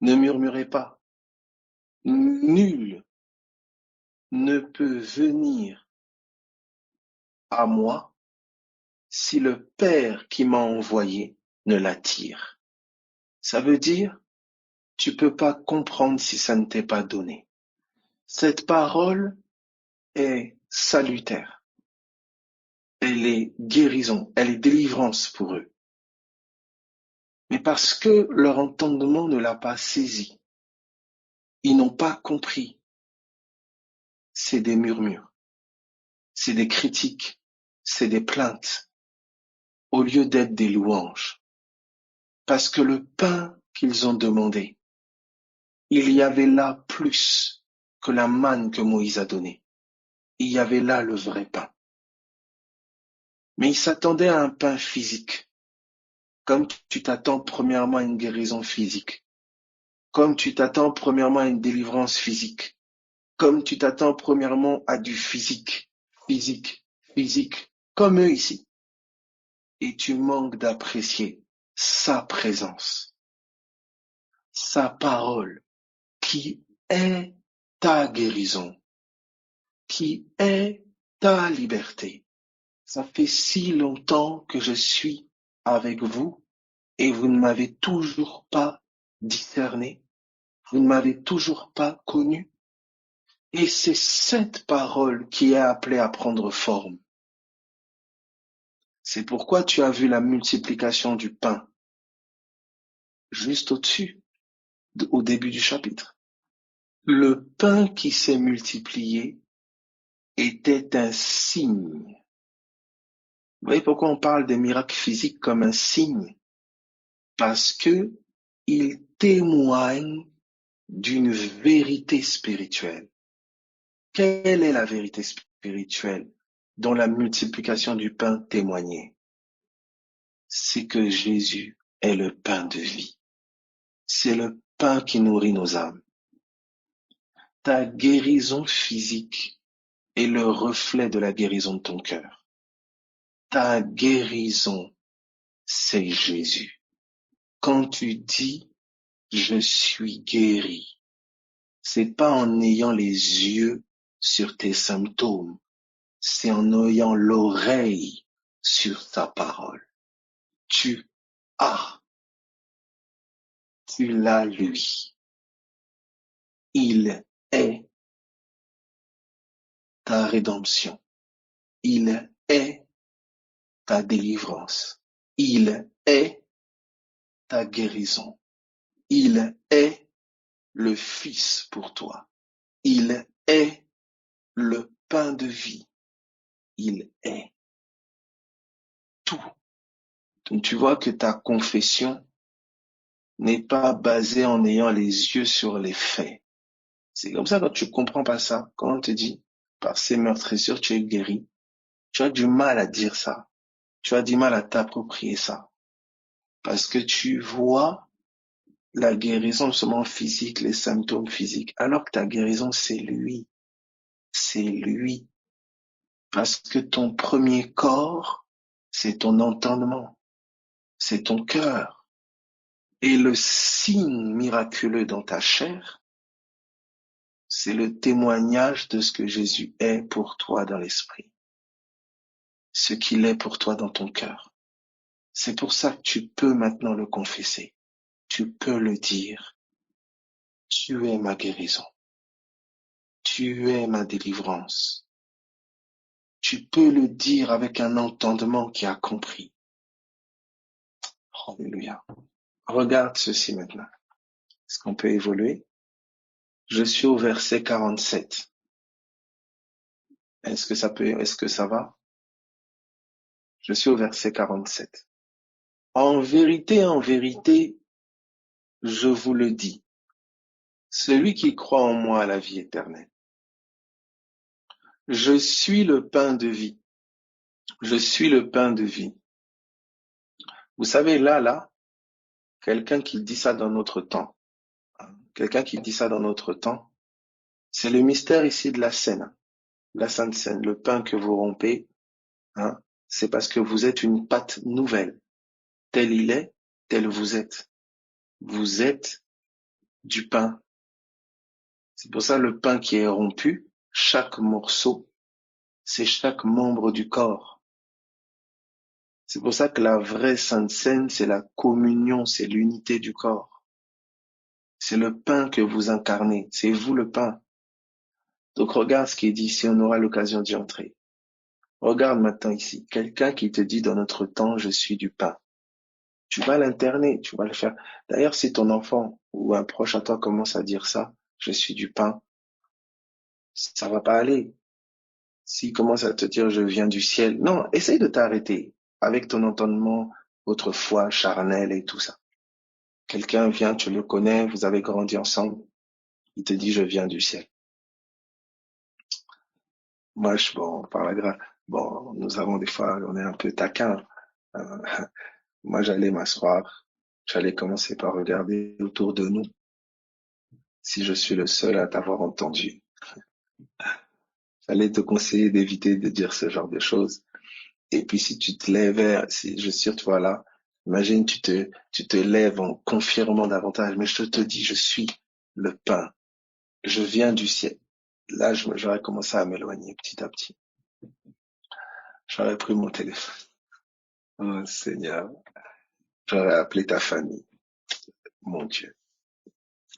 Ne murmurez pas. Nul ne peut venir à moi si le Père qui m'a envoyé ne l'attire. Ça veut dire, tu peux pas comprendre si ça ne t'est pas donné. Cette parole est salutaire. Elle est guérison, elle est délivrance pour eux. Mais parce que leur entendement ne l'a pas saisi, ils n'ont pas compris. C'est des murmures, c'est des critiques, c'est des plaintes, au lieu d'être des louanges. Parce que le pain qu'ils ont demandé, il y avait là plus que la manne que Moïse a donnée. Il y avait là le vrai pain. Mais ils s'attendaient à un pain physique, comme tu t'attends premièrement à une guérison physique, comme tu t'attends premièrement à une délivrance physique, comme tu t'attends premièrement à du physique, physique, physique, comme eux ici. Et tu manques d'apprécier sa présence, sa parole, qui est ta guérison, qui est ta liberté. Ça fait si longtemps que je suis avec vous et vous ne m'avez toujours pas discerné. Vous ne m'avez toujours pas connu. Et c'est cette parole qui est appelée à prendre forme. C'est pourquoi tu as vu la multiplication du pain juste au-dessus, au début du chapitre. Le pain qui s'est multiplié était un signe. Vous voyez pourquoi on parle des miracles physiques comme un signe? Parce que il témoigne d'une vérité spirituelle. Quelle est la vérité spirituelle dont la multiplication du pain témoignait? C'est que Jésus est le pain de vie. C'est le pain qui nourrit nos âmes. Ta guérison physique est le reflet de la guérison de ton cœur. Ta guérison, c'est Jésus. Quand tu dis je suis guéri, c'est pas en ayant les yeux sur tes symptômes, c'est en ayant l'oreille sur sa parole. Tu as, tu l'as lui. Il est ta rédemption. Il est ta délivrance. Il est ta guérison. Il est le Fils pour toi. Il est le pain de vie. Il est tout. Donc tu vois que ta confession n'est pas basée en ayant les yeux sur les faits. C'est comme ça quand tu comprends pas ça, quand on te dit par ces meurtrissures tu es guéri, tu as du mal à dire ça. Tu as du mal à t'approprier ça. Parce que tu vois la guérison seulement physique, les symptômes physiques, alors que ta guérison, c'est lui. C'est lui. Parce que ton premier corps, c'est ton entendement, c'est ton cœur. Et le signe miraculeux dans ta chair, c'est le témoignage de ce que Jésus est pour toi dans l'esprit, ce qu'il est pour toi dans ton cœur. C'est pour ça que tu peux maintenant le confesser. Tu peux le dire. Tu es ma guérison. Tu es ma délivrance. Tu peux le dire avec un entendement qui a compris. Alléluia. Regarde ceci maintenant. Est-ce qu'on peut évoluer? Je suis au verset 47. Est-ce que ça va? Je suis au verset 47. En vérité, je vous le dis, celui qui croit en moi a la vie éternelle. Je suis le pain de vie. Je suis le pain de vie. Vous savez, là, quelqu'un qui dit ça dans notre temps, c'est le mystère ici de la scène, la Sainte Seine, le pain que vous rompez, hein, c'est parce que vous êtes une pâte nouvelle. Tel il est, tel vous êtes. Vous êtes du pain. C'est pour ça le pain qui est rompu, chaque morceau, c'est chaque membre du corps. C'est pour ça que la vraie Sainte Seine, c'est la communion, c'est l'unité du corps. C'est le pain que vous incarnez, c'est vous le pain. Donc regarde ce qui est dit ici, on aura l'occasion d'y entrer. Regarde maintenant ici, quelqu'un qui te dit dans notre temps, je suis du pain. Tu vas l'interner, tu vas le faire. D'ailleurs, si ton enfant ou un proche à toi commence à dire ça, je suis du pain, ça va pas aller. S'il commence à te dire je viens du ciel, non, essaye de t'arrêter avec ton entendement autrefois charnel et tout ça. Quelqu'un vient, tu le connais, vous avez grandi ensemble, il te dit je viens du ciel. Moi, bon, par la grâce, bon, nous avons des fois, on est un peu taquin. Euh, Moi, j'allais m'asseoir, j'allais commencer par regarder autour de nous si je suis le seul à t'avoir entendu. J'allais te conseiller d'éviter de dire ce genre de choses. Et puis, si tu te lèves, si je suis sûr, tu vois là, imagine, tu te lèves en confirmant davantage, mais je te dis, je suis le pain. Je viens du ciel. Là, j'aurais commencé à m'éloigner petit à petit. J'aurais pris mon téléphone. Oh, Seigneur. J'aurais appelé ta famille. Mon Dieu.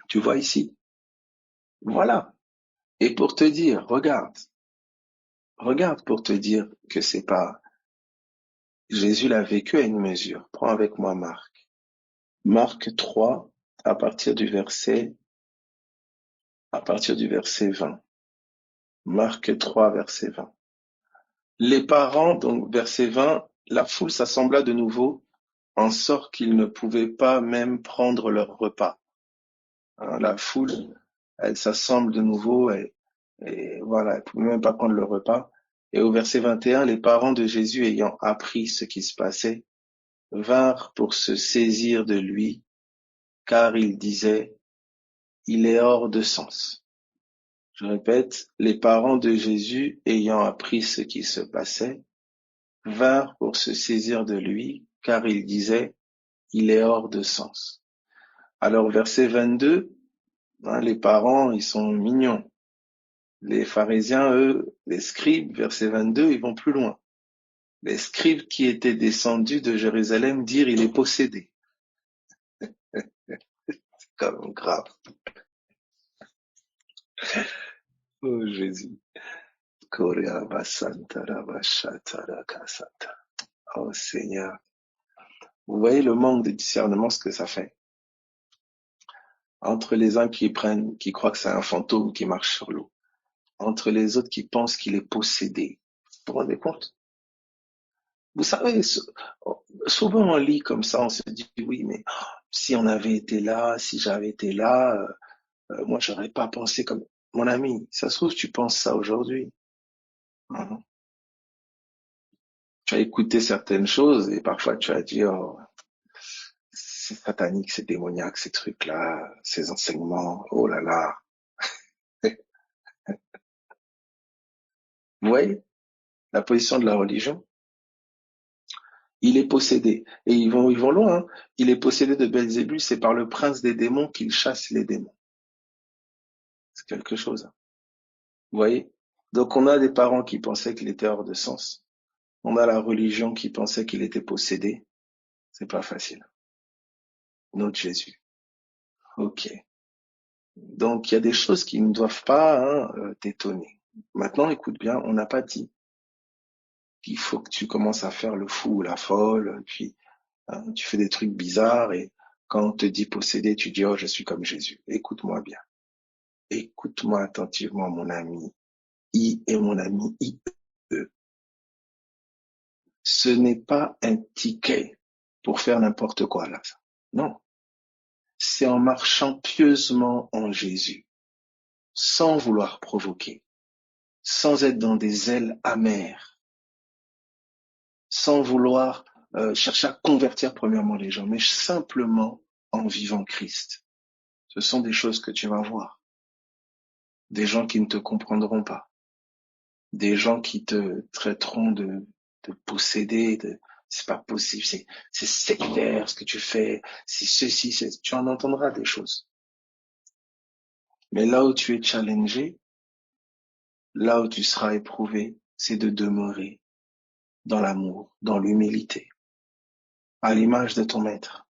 Tu vois ici? Voilà. Et pour te dire, regarde pour te dire que c'est pas, Jésus l'a vécu à une mesure. Prends avec moi Marc. Marc 3, à partir du verset 20. Marc 3, verset 20. Les parents, donc verset 20, la foule s'assembla de nouveau, en sorte qu'ils ne pouvaient pas même prendre leur repas. Hein, la foule, elle s'assemble de nouveau et voilà, elle ne pouvait même pas prendre le repas. Et au verset 21, les parents de Jésus ayant appris ce qui se passait, vinrent pour se saisir de lui, car ils disaient, il est hors de sens. Je répète, les parents de Jésus ayant appris ce qui se passait, vinrent pour se saisir de lui, car ils disaient, il est hors de sens. Alors, verset 22, hein, les parents, ils sont mignons. Les pharisiens, eux, les scribes, verset 22, ils vont plus loin. Les scribes qui étaient descendus de Jérusalem dirent, il est possédé. Comme grave. Oh Jésus. Oh Seigneur. Vous voyez le manque de discernement, ce que ça fait. Entre les uns qui croient que c'est un fantôme qui marche sur l'eau. Entre les autres qui pensent qu'il est possédé. Vous vous rendez compte? Vous savez, souvent on lit comme ça, on se dit, oui, mais si on avait été là, si j'avais été là, moi j'aurais pas pensé comme... Mon ami, ça se trouve, tu penses ça aujourd'hui. Hein. Tu as écouté certaines choses et parfois tu as dit, oh, c'est satanique, c'est démoniaque, ces trucs-là, ces enseignements, oh là là. Vous voyez la position de la religion? Il est possédé. Et ils vont loin. Hein. Il est possédé de Belzébul, c'est par le prince des démons qu'il chasse les démons. C'est quelque chose. Hein. Vous voyez? Donc on a des parents qui pensaient qu'il était hors de sens. On a la religion qui pensait qu'il était possédé. C'est pas facile. Notre Jésus. Ok. Donc il y a des choses qui ne doivent pas t'étonner. Maintenant, écoute bien, on n'a pas dit qu'il faut que tu commences à faire le fou ou la folle, puis tu fais des trucs bizarres et quand on te dit possédé, tu dis oh je suis comme Jésus. Écoute-moi bien. Écoute-moi attentivement, mon ami. I et mon ami I. E. Ce n'est pas un ticket pour faire n'importe quoi là. Non. C'est en marchant pieusement en Jésus, sans vouloir provoquer, sans être dans des ailes amères, sans vouloir chercher à convertir premièrement les gens, mais simplement en vivant Christ. Ce sont des choses que tu vas voir. Des gens qui ne te comprendront pas. Des gens qui te traiteront de posséder, c'est pas possible, c'est sectaire ce que tu fais, c'est ceci, tu en entendras des choses. Mais là où tu es challengé, là où tu seras éprouvé, c'est de demeurer dans l'amour, dans l'humilité, à l'image de ton maître.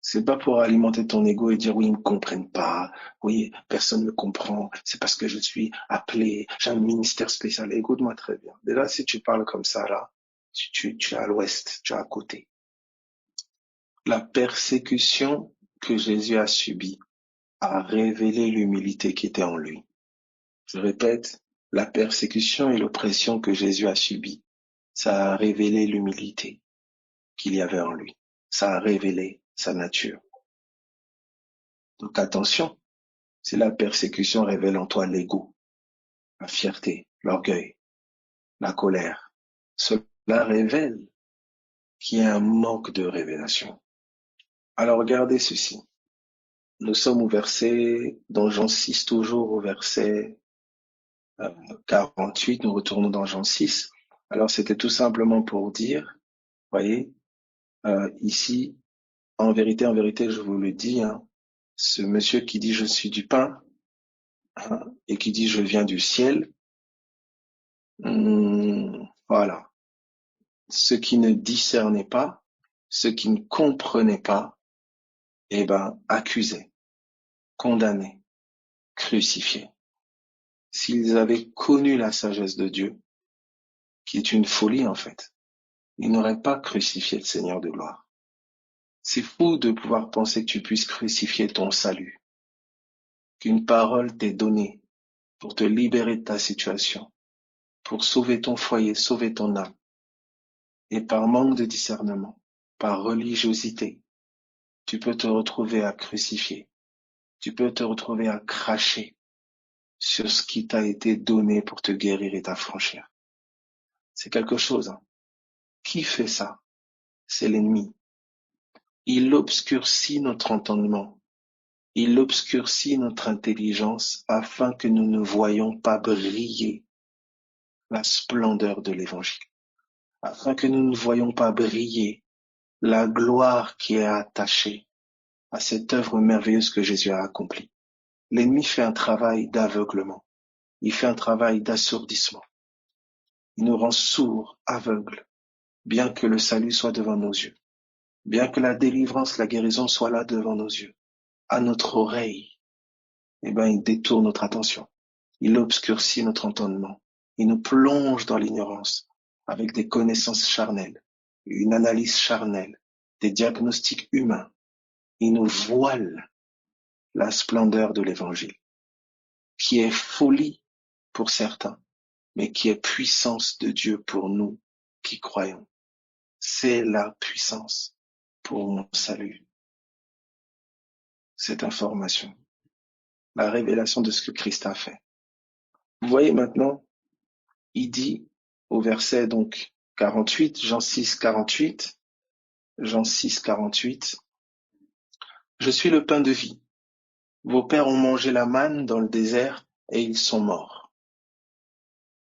C'est pas pour alimenter ton ego et dire oui, ils me comprennent pas, oui, personne ne me comprend, c'est parce que je suis appelé, j'ai un ministère spécial. Écoute-moi très bien. Déjà, si tu parles comme ça, là, tu es à l'ouest, tu es à côté. La persécution que Jésus a subie a révélé l'humilité qui était en lui. Je répète, la persécution et l'oppression que Jésus a subie, ça a révélé l'humilité qu'il y avait en lui. Ça a révélé sa nature. Donc attention, si la persécution révèle en toi l'ego, la fierté, l'orgueil, la colère, cela révèle qu'il y a un manque de révélation. Alors regardez ceci. Nous sommes au verset, dans Jean 6, toujours au verset 48, nous retournons dans Jean 6. Alors c'était tout simplement pour dire, voyez, ici, en vérité, je vous le dis, hein, ce monsieur qui dit je suis du pain hein, et qui dit je viens du ciel, voilà, ceux qui ne discernaient pas, ceux qui ne comprenaient pas, eh ben, accusaient. condamnés, crucifiés. S'ils avaient connu la sagesse de Dieu, qui est une folie en fait, ils n'auraient pas crucifié le Seigneur de gloire. C'est fou de pouvoir penser que tu puisses crucifier ton salut, qu'une parole t'est donnée pour te libérer de ta situation, pour sauver ton foyer, sauver ton âme. Et par manque de discernement, par religiosité, tu peux te retrouver à crucifier, tu peux te retrouver à cracher sur ce qui t'a été donné pour te guérir et t'affranchir. C'est quelque chose. Hein. Qui fait ça? C'est l'ennemi. Il obscurcit notre entendement. Il obscurcit notre intelligence afin que nous ne voyions pas briller la splendeur de l'évangile. Afin que nous ne voyions pas briller la gloire qui est attachée à cette œuvre merveilleuse que Jésus a accomplie. L'ennemi fait un travail d'aveuglement. Il fait un travail d'assourdissement. Il nous rend sourds, aveugles, bien que le salut soit devant nos yeux, bien que la délivrance, la guérison soit là devant nos yeux, à notre oreille. Il détourne notre attention. Il obscurcit notre entendement. Il nous plonge dans l'ignorance avec des connaissances charnelles, une analyse charnelle, des diagnostics humains. Il nous voile la splendeur de l'évangile, qui est folie pour certains, mais qui est puissance de Dieu pour nous qui croyons. C'est la puissance pour mon salut. Cette information, la révélation de ce que Christ a fait. Vous voyez maintenant, il dit au verset donc 48, Jean 6, 48, Jean 6, 48, « Je suis le pain de vie. Vos pères ont mangé la manne dans le désert et ils sont morts.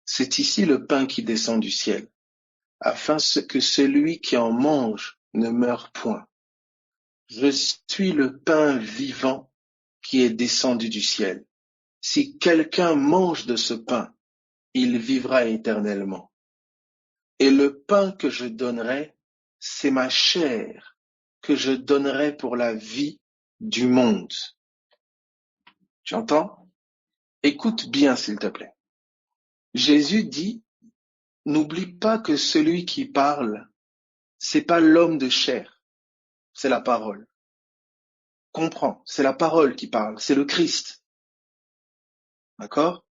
C'est ici le pain qui descend du ciel, afin que celui qui en mange ne meure point. Je suis le pain vivant qui est descendu du ciel. Si quelqu'un mange de ce pain, il vivra éternellement. Et le pain que je donnerai, c'est ma chair que je donnerai pour la vie du monde. » Tu entends? Écoute bien, s'il te plaît. Jésus dit, n'oublie pas que celui qui parle, c'est pas l'homme de chair, c'est la parole. Comprends, c'est la parole qui parle, c'est le Christ. D'accord?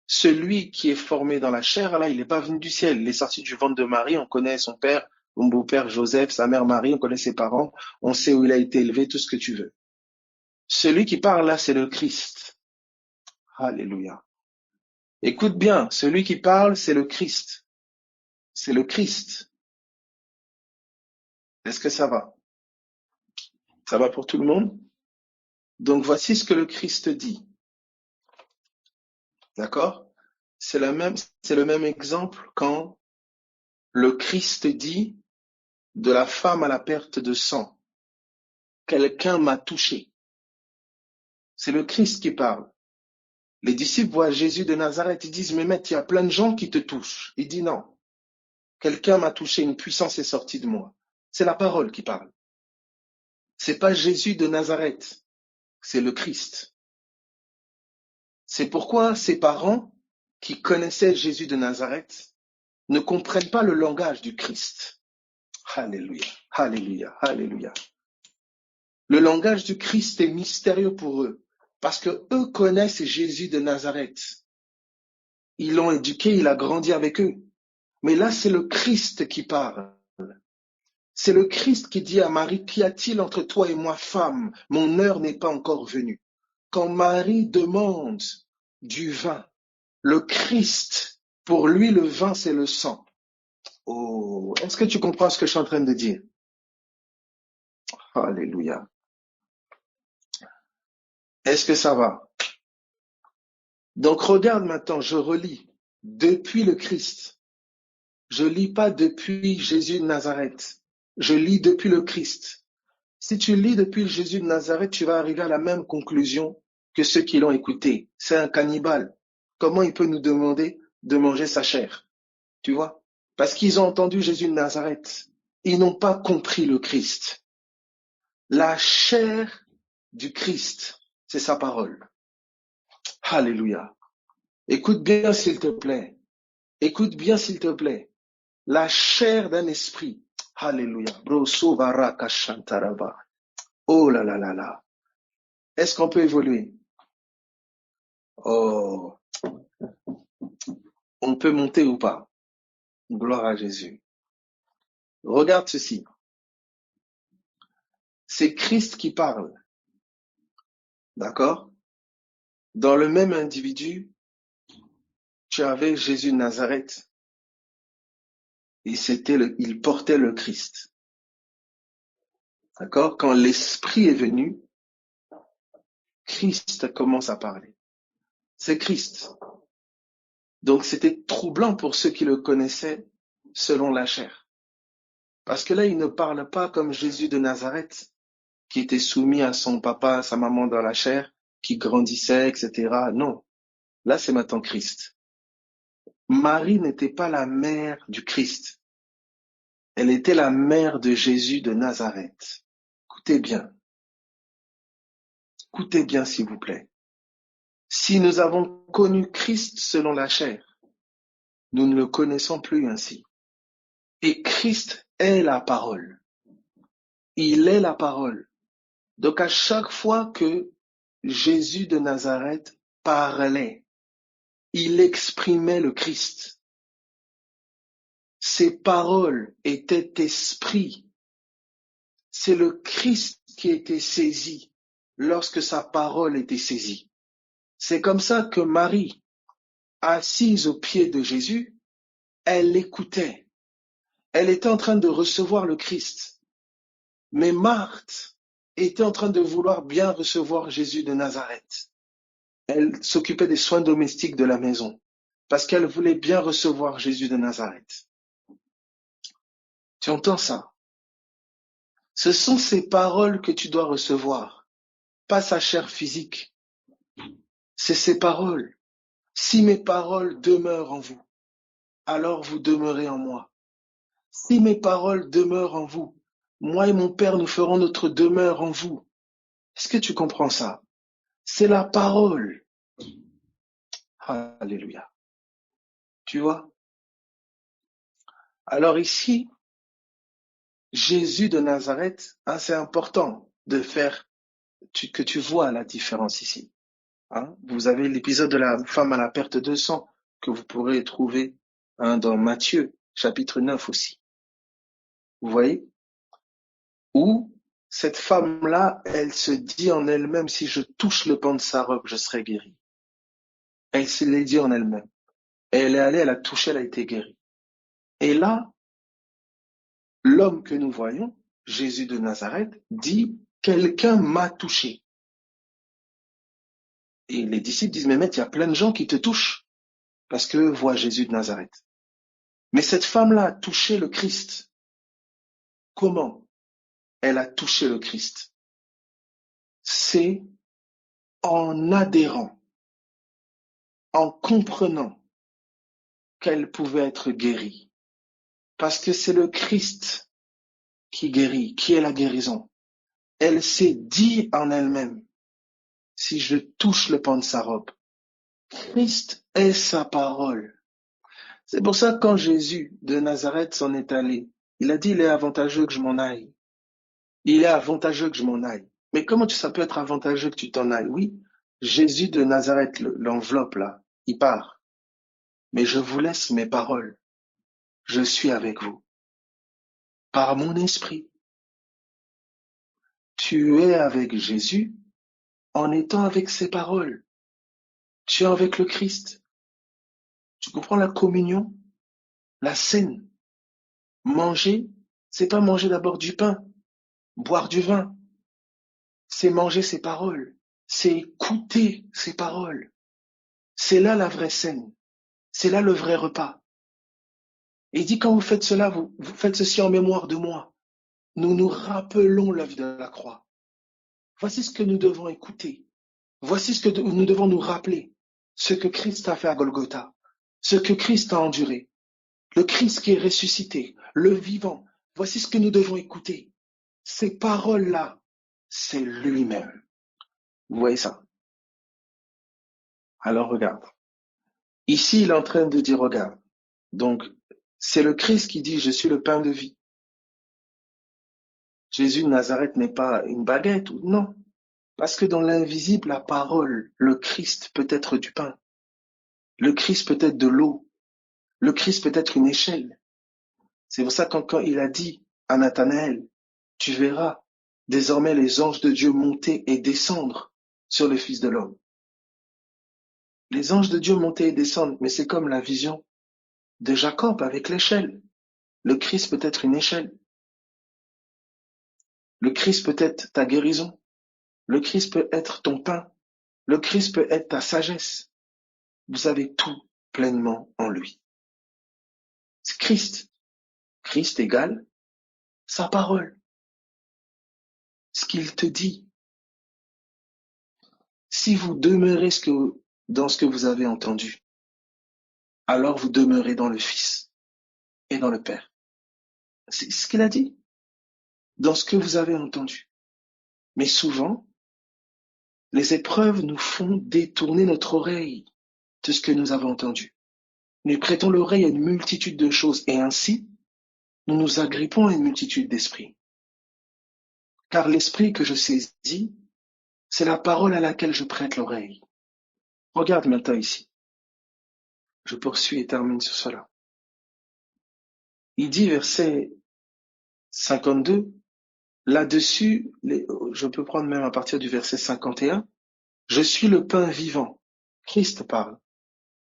Celui qui est formé dans la chair, là, il n'est pas venu du ciel. Il est sorti du ventre de Marie, on connaît son père, son beau-père Joseph, sa mère Marie, on connaît ses parents, on sait où il a été élevé, tout ce que tu veux. Celui qui parle là, c'est le Christ. Alléluia. Écoute bien, celui qui parle, c'est le Christ. C'est le Christ. Est-ce que ça va? Ça va pour tout le monde? Donc voici ce que le Christ dit. D'accord? C'est le même exemple quand le Christ dit de la femme à la perte de sang. Quelqu'un m'a touché. C'est le Christ qui parle. Les disciples voient Jésus de Nazareth, ils disent, mais maître, il y a plein de gens qui te touchent. Il dit non. Quelqu'un m'a touché, une puissance est sortie de moi. C'est la parole qui parle. C'est pas Jésus de Nazareth, c'est le Christ. C'est pourquoi ses parents, qui connaissaient Jésus de Nazareth, ne comprennent pas le langage du Christ. Alléluia, alléluia, alléluia. Le langage du Christ est mystérieux pour eux, parce que eux connaissent Jésus de Nazareth. Ils l'ont éduqué, il a grandi avec eux. Mais là, c'est le Christ qui parle. C'est le Christ qui dit à Marie, qu'y a-t-il entre toi et moi, femme? Mon heure n'est pas encore venue. Quand Marie demande du vin, le Christ, pour lui, le vin, c'est le sang. Oh, est-ce que tu comprends ce que je suis en train de dire? Alléluia. Est-ce que ça va? Donc regarde maintenant, je relis depuis le Christ. Je lis pas depuis Jésus de Nazareth. Je lis depuis le Christ. Si tu lis depuis Jésus de Nazareth, tu vas arriver à la même conclusion que ceux qui l'ont écouté. C'est un cannibale. Comment il peut nous demander de manger sa chair? Tu vois? Parce qu'ils ont entendu Jésus de Nazareth. Ils n'ont pas compris le Christ. La chair du Christ, c'est sa parole. Alléluia. Écoute bien s'il te plaît. Écoute bien s'il te plaît. La chair d'un esprit. Alléluia. Broso varaka shantaraba. Oh là là là là. Est-ce qu'on peut évoluer? Oh, on peut monter ou pas? Gloire à Jésus. Regarde ceci. C'est Christ qui parle. D'accord? Dans le même individu, tu avais Jésus de Nazareth. Et il portait le Christ. D'accord? Quand l'Esprit est venu, Christ commence à parler. C'est Christ. Donc c'était troublant pour ceux qui le connaissaient selon la chair. Parce que là, il ne parle pas comme Jésus de Nazareth, qui était soumis à son papa, à sa maman dans la chair, qui grandissait, etc. Non. Là, c'est maintenant Christ. Marie n'était pas la mère du Christ. Elle était la mère de Jésus de Nazareth. Écoutez bien. Écoutez bien, s'il vous plaît. Si nous avons connu Christ selon la chair, nous ne le connaissons plus ainsi. Et Christ est la parole. Il est la parole. Donc à chaque fois que Jésus de Nazareth parlait, il exprimait le Christ. Ses paroles étaient esprit. C'est le Christ qui était saisi lorsque sa parole était saisie. C'est comme ça que Marie, assise aux pieds de Jésus, elle l'écoutait. Elle était en train de recevoir le Christ. Mais Marthe était en train de vouloir bien recevoir Jésus de Nazareth. Elle s'occupait des soins domestiques de la maison parce qu'elle voulait bien recevoir Jésus de Nazareth. Tu entends ça? Ce sont ces paroles que tu dois recevoir, pas sa chair physique. C'est ces paroles. Si mes paroles demeurent en vous, alors vous demeurez en moi. Si mes paroles demeurent en vous, moi et mon Père, nous ferons notre demeure en vous. Est-ce que tu comprends ça? C'est la parole. Alléluia. Tu vois? Alors ici, Jésus de Nazareth, hein, c'est important de faire que tu vois la différence ici. Hein. Vous avez l'épisode de la femme à la perte de sang que vous pourrez trouver dans Matthieu, chapitre 9 aussi. Vous voyez? Où cette femme-là, elle se dit en elle-même, si je touche le pan de sa robe, je serai guérie. Elle se l'est dit en elle-même. Elle est allée, elle a touché, elle a été guérie. Et là, l'homme que nous voyons, Jésus de Nazareth, dit, quelqu'un m'a touché. Et les disciples disent, mais maître, il y a plein de gens qui te touchent parce qu'eux voient Jésus de Nazareth. Mais cette femme-là a touché le Christ. Comment elle a touché le Christ? C'est en adhérant, en comprenant qu'elle pouvait être guérie. Parce que c'est le Christ qui guérit, qui est la guérison. Elle s'est dit en elle-même, si je touche le pan de sa robe, Christ est sa parole. C'est pour ça que quand Jésus de Nazareth s'en est allé, il a dit, il est avantageux que je m'en aille. Il est avantageux que je m'en aille. Mais comment ça peut être avantageux que tu t'en ailles? Oui, Jésus de Nazareth, l'enveloppe là, il part. Mais je vous laisse mes paroles. Je suis avec vous. Par mon esprit. Tu es avec Jésus en étant avec ses paroles. Tu es avec le Christ. Tu comprends la communion, la scène. Manger, c'est pas manger d'abord du pain, boire du vin. C'est manger ses paroles. C'est écouter ses paroles. C'est là la vraie scène. C'est là le vrai repas. Et il dit, quand vous faites cela, vous faites ceci en mémoire de moi. Nous nous rappelons l'œuvre de la croix. Voici ce que nous devons écouter. Voici ce que nous devons nous rappeler. Ce que Christ a fait à Golgotha. Ce que Christ a enduré. Le Christ qui est ressuscité. Le vivant. Voici ce que nous devons écouter. Ces paroles-là, c'est lui-même. Vous voyez ça? Alors regarde. Ici, il est en train de dire, regarde. Donc, c'est le Christ qui dit, je suis le pain de vie. Jésus de Nazareth n'est pas une baguette, non. Parce que dans l'invisible, la parole, le Christ peut être du pain. Le Christ peut être de l'eau. Le Christ peut être une échelle. C'est pour ça que quand il a dit à Nathanaël, tu verras désormais les anges de Dieu monter et descendre sur le Fils de l'homme. Les anges de Dieu monter et descendre, mais c'est comme la vision de Jacob avec l'échelle. Le Christ peut être une échelle. Le Christ peut être ta guérison. Le Christ peut être ton pain. Le Christ peut être ta sagesse. Vous avez tout pleinement en lui. C'est Christ. Christ égale sa parole. Ce qu'il te dit. Si vous demeurez dans ce que vous avez entendu, alors vous demeurez dans le Fils et dans le Père. C'est ce qu'il a dit. Dans ce que vous avez entendu. Mais souvent, les épreuves nous font détourner notre oreille de ce que nous avons entendu. Nous prêtons l'oreille à une multitude de choses et ainsi, nous nous agrippons à une multitude d'esprits. Car l'esprit que je saisis, c'est la parole à laquelle je prête l'oreille. Regarde maintenant ici. Je poursuis et termine sur cela. Il dit verset 52, là-dessus, je peux prendre même à partir du verset 51, je suis le pain vivant. Christ parle,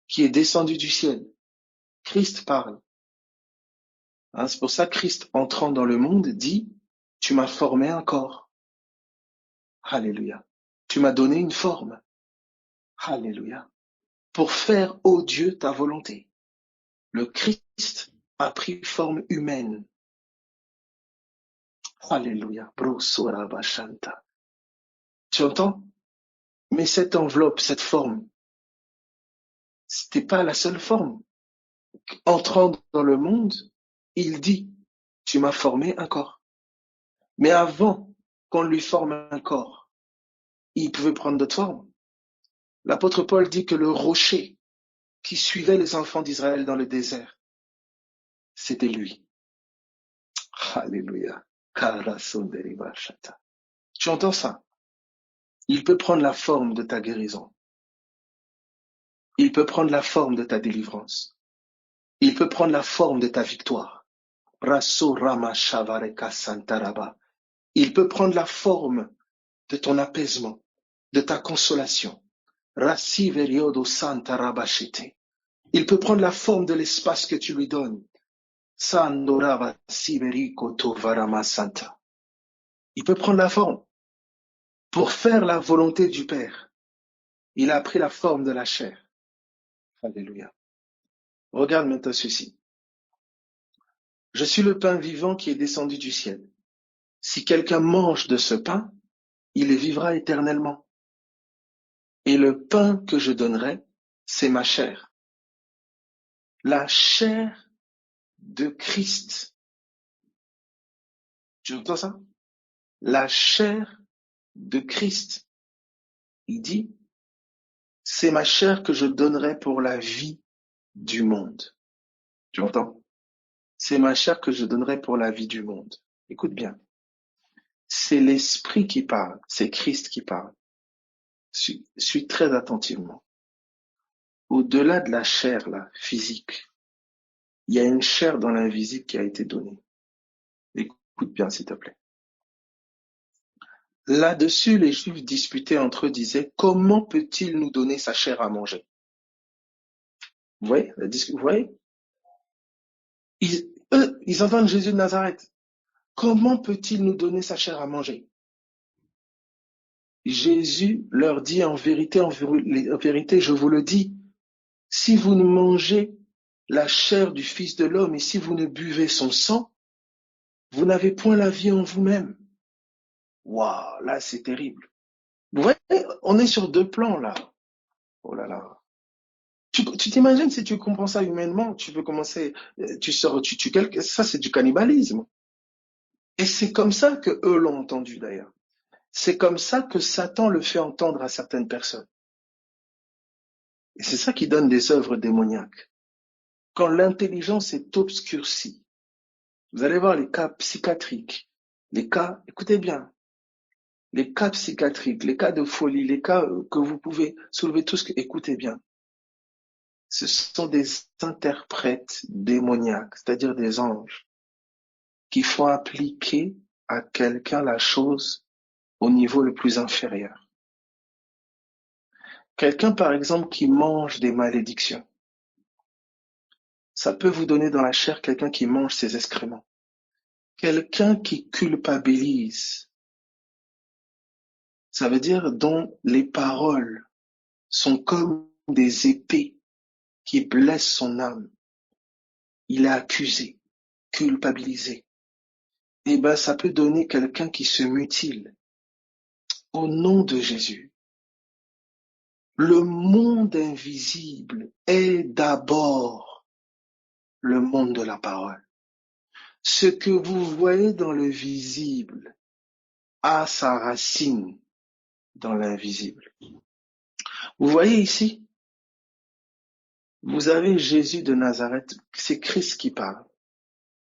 qui est descendu du ciel. Christ parle. Hein, c'est pour ça que Christ, entrant dans le monde, dit, tu m'as formé un corps. Alléluia. Tu m'as donné une forme. Alléluia. Pour faire, ô Dieu, ta volonté. Le Christ a pris forme humaine. Alléluia. Tu entends? Mais cette enveloppe, cette forme, c'était pas la seule forme. Entrant dans le monde, il dit, tu m'as formé un corps. Mais avant qu'on lui forme un corps, il pouvait prendre d'autres formes. L'apôtre Paul dit que le rocher qui suivait les enfants d'Israël dans le désert, c'était lui. Alléluia. Tu entends ça? Il peut prendre la forme de ta guérison. Il peut prendre la forme de ta délivrance. Il peut prendre la forme de ta victoire. Il peut prendre la forme de ton apaisement, de ta consolation. Il peut prendre la forme de l'espace que tu lui donnes. Il peut prendre la forme. Pour faire la volonté du Père, il a pris la forme de la chair. Alléluia. Regarde maintenant ceci. Je suis le pain vivant qui est descendu du ciel. Si quelqu'un mange de ce pain, il vivra éternellement. Et le pain que je donnerai, c'est ma chair. La chair de Christ. Tu entends ça? La chair de Christ. Il dit, c'est ma chair que je donnerai pour la vie du monde. Tu entends? C'est ma chair que je donnerai pour la vie du monde. Écoute bien. C'est l'esprit qui parle, c'est Christ qui parle. Suis très attentivement. Au-delà de la chair, là, physique, il y a une chair dans l'invisible qui a été donnée. Écoute bien, s'il te plaît. Là-dessus, les Juifs disputaient entre eux, disaient, comment peut-il nous donner sa chair à manger? Vous voyez? Vous voyez? Ils entendent Jésus de Nazareth. Comment peut-il nous donner sa chair à manger? Jésus leur dit en vérité, je vous le dis, si vous ne mangez la chair du Fils de l'homme et si vous ne buvez son sang, vous n'avez point la vie en vous-même. Waouh, là c'est terrible. Vous voyez, on est sur deux plans là. Oh là là. Tu t'imagines si tu comprends ça humainement, tu peux commencer, tu sors, tu tues quelqu'un, ça c'est du cannibalisme. Et c'est comme ça que eux l'ont entendu d'ailleurs. C'est comme ça que Satan le fait entendre à certaines personnes. Et c'est ça qui donne des œuvres démoniaques. Quand l'intelligence est obscurcie, vous allez voir les cas psychiatriques, les cas, écoutez bien, les cas psychiatriques, les cas de folie, les cas que vous pouvez soulever tous, écoutez bien, ce sont des interprètes démoniaques, c'est-à-dire des anges, qui font appliquer à quelqu'un la chose au niveau le plus inférieur. Quelqu'un, par exemple, qui mange des malédictions, ça peut vous donner dans la chair quelqu'un qui mange ses excréments. Quelqu'un qui culpabilise, ça veut dire dont les paroles sont comme des épées qui blessent son âme. Il est accusé, culpabilisé. Eh ben, ça peut donner quelqu'un qui se mutile. Au nom de Jésus, le monde invisible est d'abord le monde de la parole. Ce que vous voyez dans le visible a sa racine dans l'invisible. Vous voyez ici, vous avez Jésus de Nazareth, c'est Christ qui parle.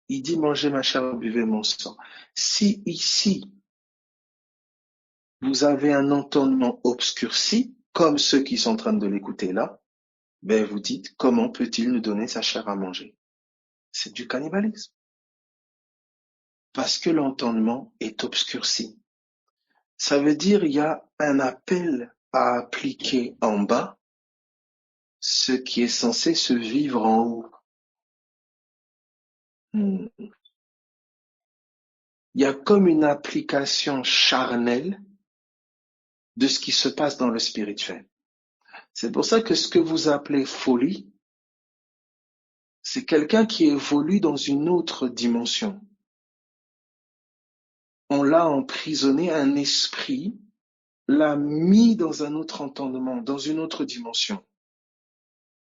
Il dit, mangez ma chair, buvez mon sang. Si ici, vous avez un entendement obscurci, comme ceux qui sont en train de l'écouter là, ben vous dites, comment peut-il nous donner sa chair à manger? C'est du cannibalisme. Parce que l'entendement est obscurci. Ça veut dire il y a un appel à appliquer en bas ce qui est censé se vivre en haut. Il y a comme une application charnelle de ce qui se passe dans le spirituel. C'est pour ça que ce que vous appelez folie, c'est quelqu'un qui évolue dans une autre dimension. On l'a emprisonné, un esprit l'a mis dans un autre entendement, dans une autre dimension.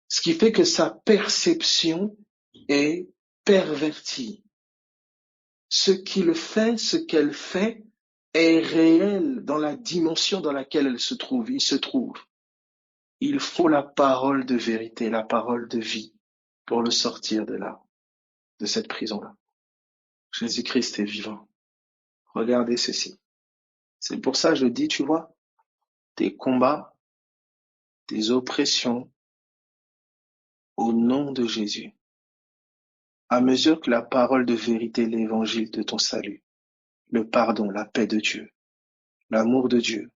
Ce qui fait que sa perception est pervertie. Ce qu'il fait, ce qu'elle fait est réel dans la dimension dans laquelle elle se trouve, il se trouve. Il faut la parole de vérité, la parole de vie pour le sortir de là, de cette prison-là. Jésus-Christ est vivant. Regardez ceci. C'est pour ça que je dis, tu vois, tes combats, tes oppressions, au nom de Jésus, à mesure que la parole de vérité, l'évangile de ton salut, le pardon, la paix de Dieu, l'amour de Dieu,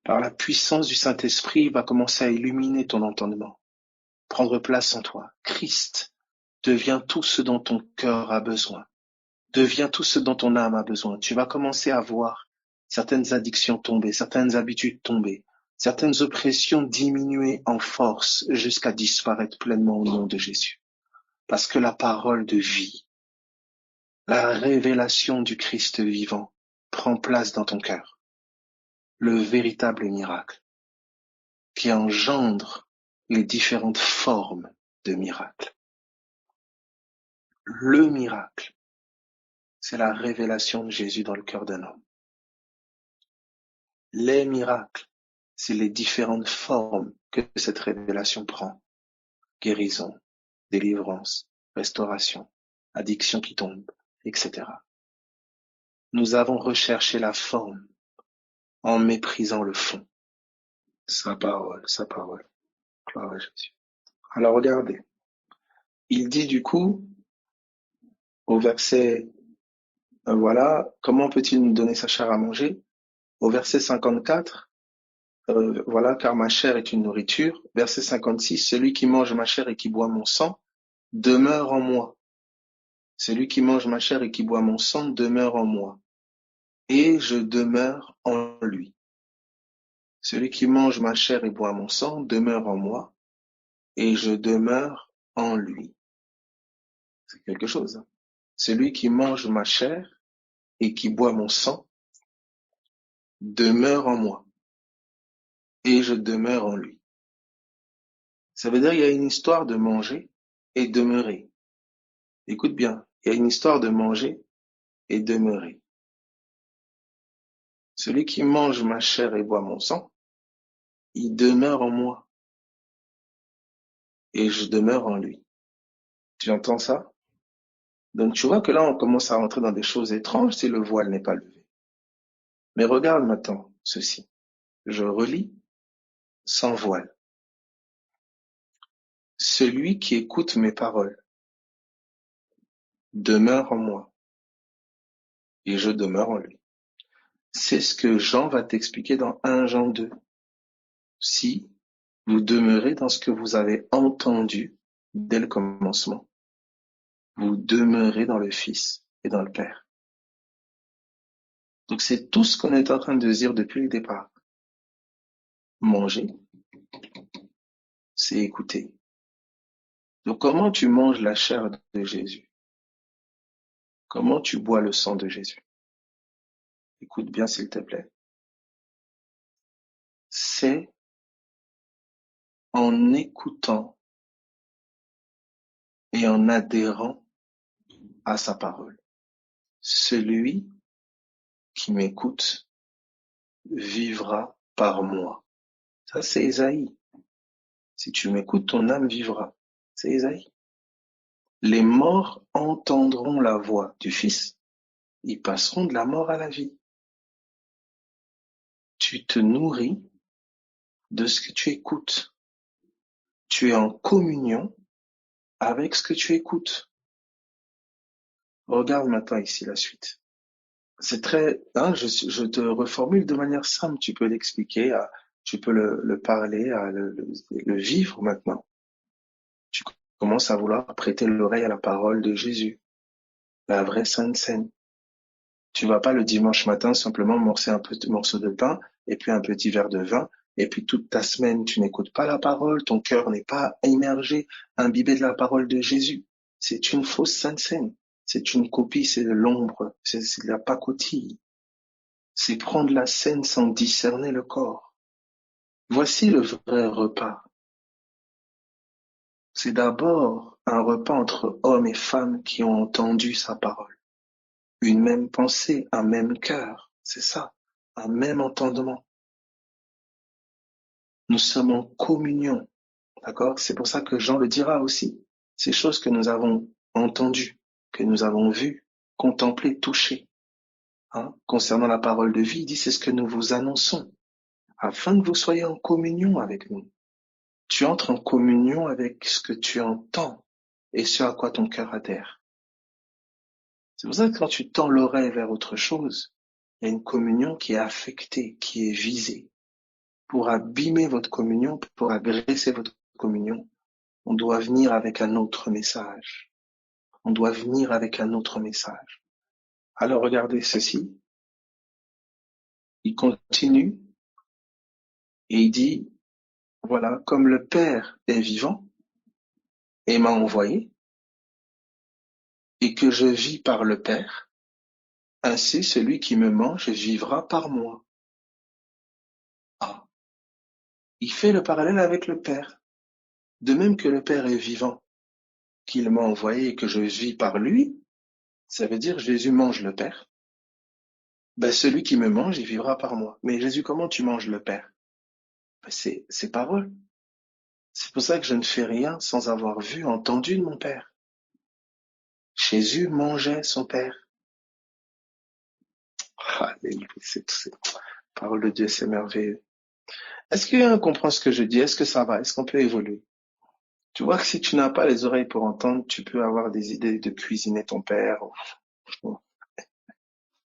par la puissance du Saint-Esprit, va commencer à illuminer ton entendement, prendre place en toi. Christ devient tout ce dont ton cœur a besoin, devient tout ce dont ton âme a besoin. Tu vas commencer à voir certaines addictions tomber, certaines habitudes tomber, certaines oppressions diminuer en force jusqu'à disparaître pleinement au nom de Jésus. Parce que la parole de vie, la révélation du Christ vivant prend place dans ton cœur. Le véritable miracle qui engendre les différentes formes de miracles. Le miracle, c'est la révélation de Jésus dans le cœur d'un homme. Les miracles, c'est les différentes formes que cette révélation prend. Guérison, délivrance, restauration, addiction qui tombe, etc. Nous avons recherché la forme en méprisant le fond. Sa parole, sa parole. Gloire à Jésus. Alors regardez, il dit du coup au verset, voilà, comment peut-il nous donner sa chair à manger? Au verset 54, voilà, car ma chair est une nourriture. Verset 56, celui qui mange ma chair et qui boit mon sang demeure en moi. Celui qui mange ma chair et qui boit mon sang demeure en moi. Et je demeure en lui. Celui qui mange ma chair et boit mon sang demeure en moi. Et je demeure en lui. C'est quelque chose. Hein. Celui qui mange ma chair et qui boit mon sang demeure en moi. Et je demeure en lui. Ça veut dire qu'il y a une histoire de manger et demeurer. Écoute bien, il y a une histoire de manger et demeurer. Celui qui mange ma chair et boit mon sang, il demeure en moi. et je demeure en lui. Tu entends ça? Donc tu vois que là, on commence à rentrer dans des choses étranges si le voile n'est pas levé. Mais regarde maintenant ceci. Je relis sans voile. Celui qui écoute mes paroles demeure en moi et je demeure en lui. C'est ce que Jean va t'expliquer dans 1 Jean 2. Si vous demeurez dans ce que vous avez entendu dès le commencement, vous demeurez dans le Fils et dans le Père. Donc c'est tout ce qu'on est en train de dire depuis le départ. Manger, c'est écouter. Donc comment tu manges la chair de Jésus? Comment tu bois le sang de Jésus? Écoute bien s'il te plaît. C'est en écoutant et en adhérant à sa parole. Celui qui m'écoute vivra par moi. Ça, c'est Ésaïe. Si tu m'écoutes, ton âme vivra. C'est Ésaïe. Les morts entendront la voix du Fils. Ils passeront de la mort à la vie. Tu te nourris de ce que tu écoutes. Tu es en communion avec ce que tu écoutes. Regarde maintenant ici la suite. C'est très, je te reformule de manière simple. Tu peux l'expliquer, tu peux le parler, le vivre maintenant. Tu commences à vouloir prêter l'oreille à la parole de Jésus, la vraie Sainte Seine. Tu vas pas le dimanche matin simplement morcer un petit morceau de pain et puis un petit verre de vin et puis toute ta semaine tu n'écoutes pas la parole, ton cœur n'est pas immergé, imbibé de la parole de Jésus. C'est une fausse Sainte Seine. C'est une copie, c'est de l'ombre, c'est de la pacotille. C'est prendre la scène sans discerner le corps. Voici le vrai repas. C'est d'abord un repas entre hommes et femmes qui ont entendu sa parole. Une même pensée, un même cœur, c'est ça, un même entendement. Nous sommes en communion, d'accord? C'est pour ça que Jean le dira aussi. Ces choses que nous avons entendues, que nous avons vues, contemplées, touchées, concernant la parole de vie, il dit c'est ce que nous vous annonçons, afin que vous soyez en communion avec nous. Tu entres en communion avec ce que tu entends et ce à quoi ton cœur adhère. C'est pour ça que quand tu tends l'oreille vers autre chose, il y a une communion qui est affectée, qui est visée. Pour abîmer votre communion, pour agresser votre communion, on doit venir avec un autre message. On doit venir avec un autre message. Alors regardez ceci. Il continue et il dit, voilà, comme le Père est vivant et m'a envoyé, et que je vis par le Père, ainsi celui qui me mange vivra par moi. Ah, il fait le parallèle avec le Père. De même que le Père est vivant, qu'il m'a envoyé et que je vis par lui, ça veut dire Jésus mange le Père. Ben, celui qui me mange, il vivra par moi. Mais Jésus, comment tu manges le Père? Ben, c'est parole. C'est pour ça que je ne fais rien sans avoir vu, entendu de mon Père. Jésus mangeait son Père. Alléluia, parole de Dieu, c'est merveilleux. Est-ce qu'il y a un comprend ce que je dis? Est-ce que ça va? Est-ce qu'on peut évoluer? Tu vois que si tu n'as pas les oreilles pour entendre, tu peux avoir des idées de cuisiner ton Père.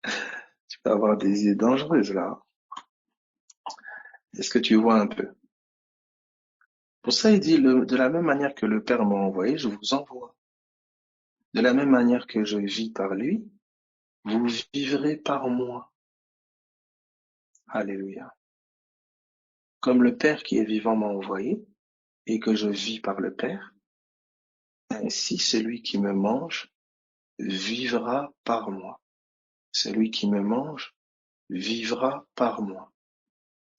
Tu peux avoir des idées dangereuses là. Est-ce que tu vois un peu? Pour ça, il dit, de la même manière que le Père m'a envoyé, je vous envoie. De la même manière que je vis par lui, vous vivrez par moi. Alléluia. Comme le Père qui est vivant m'a envoyé, et que je vis par le Père, ainsi celui qui me mange vivra par moi. Celui qui me mange vivra par moi.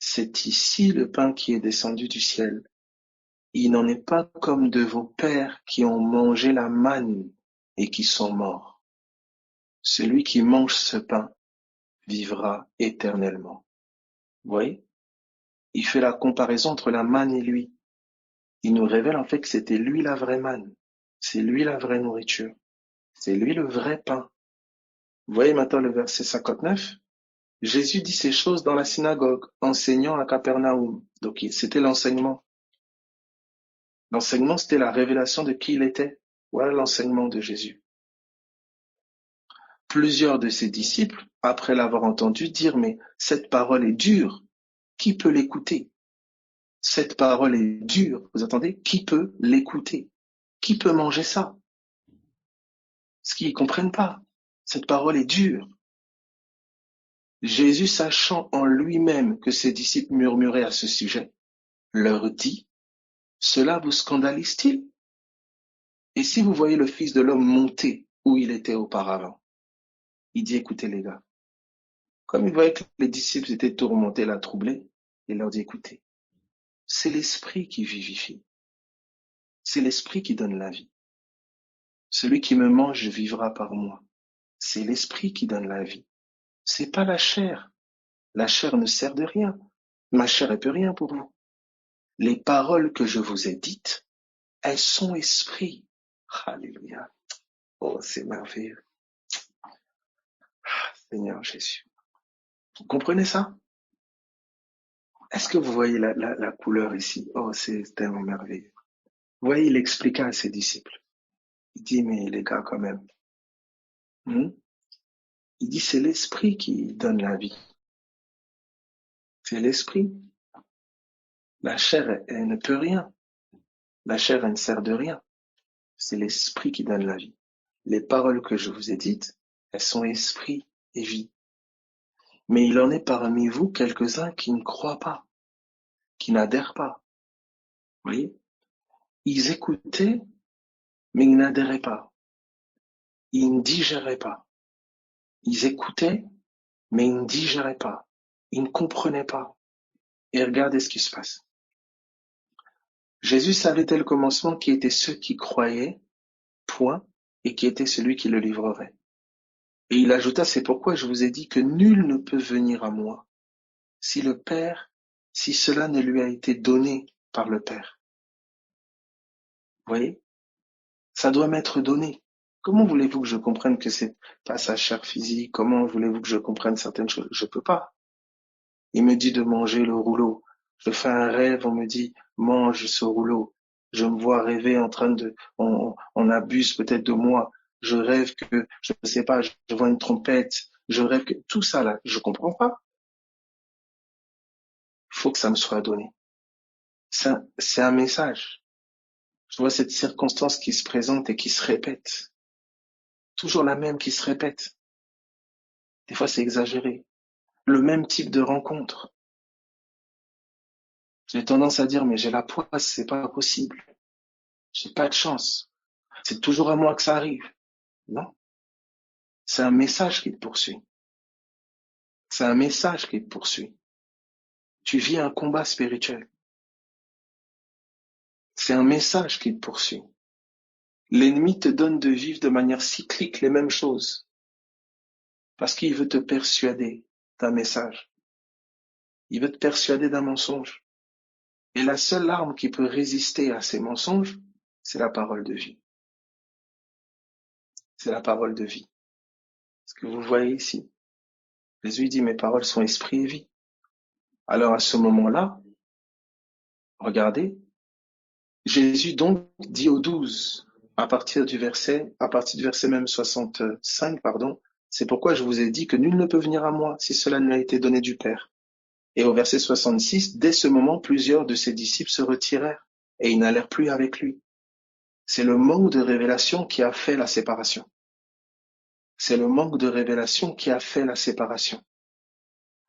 C'est ici le pain qui est descendu du ciel. Il n'en est pas comme de vos pères qui ont mangé la manne et qui sont morts. Celui qui mange ce pain vivra éternellement. Vous voyez? Il fait la comparaison entre la manne et lui. Il nous révèle en fait que c'était lui la vraie manne. C'est lui la vraie nourriture. C'est lui le vrai pain. Vous voyez maintenant le verset 59? Jésus dit ces choses dans la synagogue, enseignant à Capernaum. Donc c'était l'enseignement. L'enseignement, c'était la révélation de qui il était. Voilà l'enseignement de Jésus. Plusieurs de ses disciples, après l'avoir entendu, dirent, mais cette parole est dure, qui peut l'écouter? Cette parole est dure, vous entendez? Qui peut l'écouter? Qui peut manger ça? Ce qu'ils ne comprennent pas. Cette parole est dure. Jésus, sachant en lui-même que ses disciples murmuraient à ce sujet, leur dit, cela vous scandalise-t-il? Et si vous voyez le Fils de l'homme monter où il était auparavant, il dit, écoutez les gars, comme il voyait que les disciples étaient tourmentés, là, troublés, il leur dit, écoutez, c'est l'esprit qui vivifie, c'est l'esprit qui donne la vie. Celui qui me mange vivra par moi. C'est l'esprit qui donne la vie. C'est pas la chair. La chair ne sert de rien. Ma chair, elle peut rien pour vous. Les paroles que je vous ai dites, elles sont esprit. Alléluia. Oh, c'est merveilleux. Seigneur Jésus. Vous comprenez ça? Est-ce que vous voyez la couleur ici? Oh, c'est tellement merveilleux. Vous voyez, il expliqua à ses disciples. Il dit, mais les gars, quand même. Il dit, c'est l'esprit qui donne la vie. C'est l'esprit. La chair, elle ne peut rien. La chair, elle ne sert de rien. C'est l'esprit qui donne la vie. Les paroles que je vous ai dites, elles sont esprit et vie. Mais il en est parmi vous quelques-uns qui ne croient pas, qui n'adhèrent pas. Vous voyez? Ils écoutaient, mais ils n'adhéraient pas. Ils ne digéraient pas. Ils écoutaient, mais ils ne digéraient pas. Ils ne comprenaient pas. Et regardez ce qui se passe. Jésus savait dès le commencement qui étaient ceux qui croyaient, point, et qui était celui qui le livrerait. Et il ajouta, c'est pourquoi je vous ai dit que nul ne peut venir à moi si le Père, si cela ne lui a été donné par le Père. Vous voyez? Ça doit m'être donné. Comment voulez-vous que je comprenne que c'est pas sa chair physique? Comment voulez-vous que je comprenne certaines choses? Je peux pas. Il me dit de manger le rouleau. Je fais un rêve, on me dit, mange ce rouleau. Je me vois rêver en train de, on abuse peut-être de moi. Je rêve que, je ne sais pas, je vois une trompette. Je rêve que, tout ça là, je comprends pas. Il faut que ça me soit donné. C'est un message. Je vois cette circonstance qui se présente et qui se répète. Toujours la même qui se répète. Des fois, c'est exagéré. Le même type de rencontre. J'ai tendance à dire, mais j'ai la poisse, c'est pas possible. J'ai pas de chance. C'est toujours à moi que ça arrive. Non. C'est un message qui te poursuit. C'est un message qui te poursuit. Tu vis un combat spirituel. C'est un message qui te poursuit. L'ennemi te donne de vivre de manière cyclique les mêmes choses. Parce qu'il veut te persuader d'un message. Il veut te persuader d'un mensonge. Et la seule arme qui peut résister à ces mensonges, c'est la parole de vie. C'est la parole de vie. Ce que vous voyez ici. Jésus dit, mes paroles sont esprit et vie. Alors à ce moment-là, regardez, Jésus donc dit aux 12, à partir du verset même 65, pardon, c'est pourquoi je vous ai dit que nul ne peut venir à moi si cela ne lui a été donné du Père. Et au verset 66, dès ce moment, plusieurs de ses disciples se retirèrent et ils n'allèrent plus avec lui. C'est le manque de révélation qui a fait la séparation. C'est le manque de révélation qui a fait la séparation.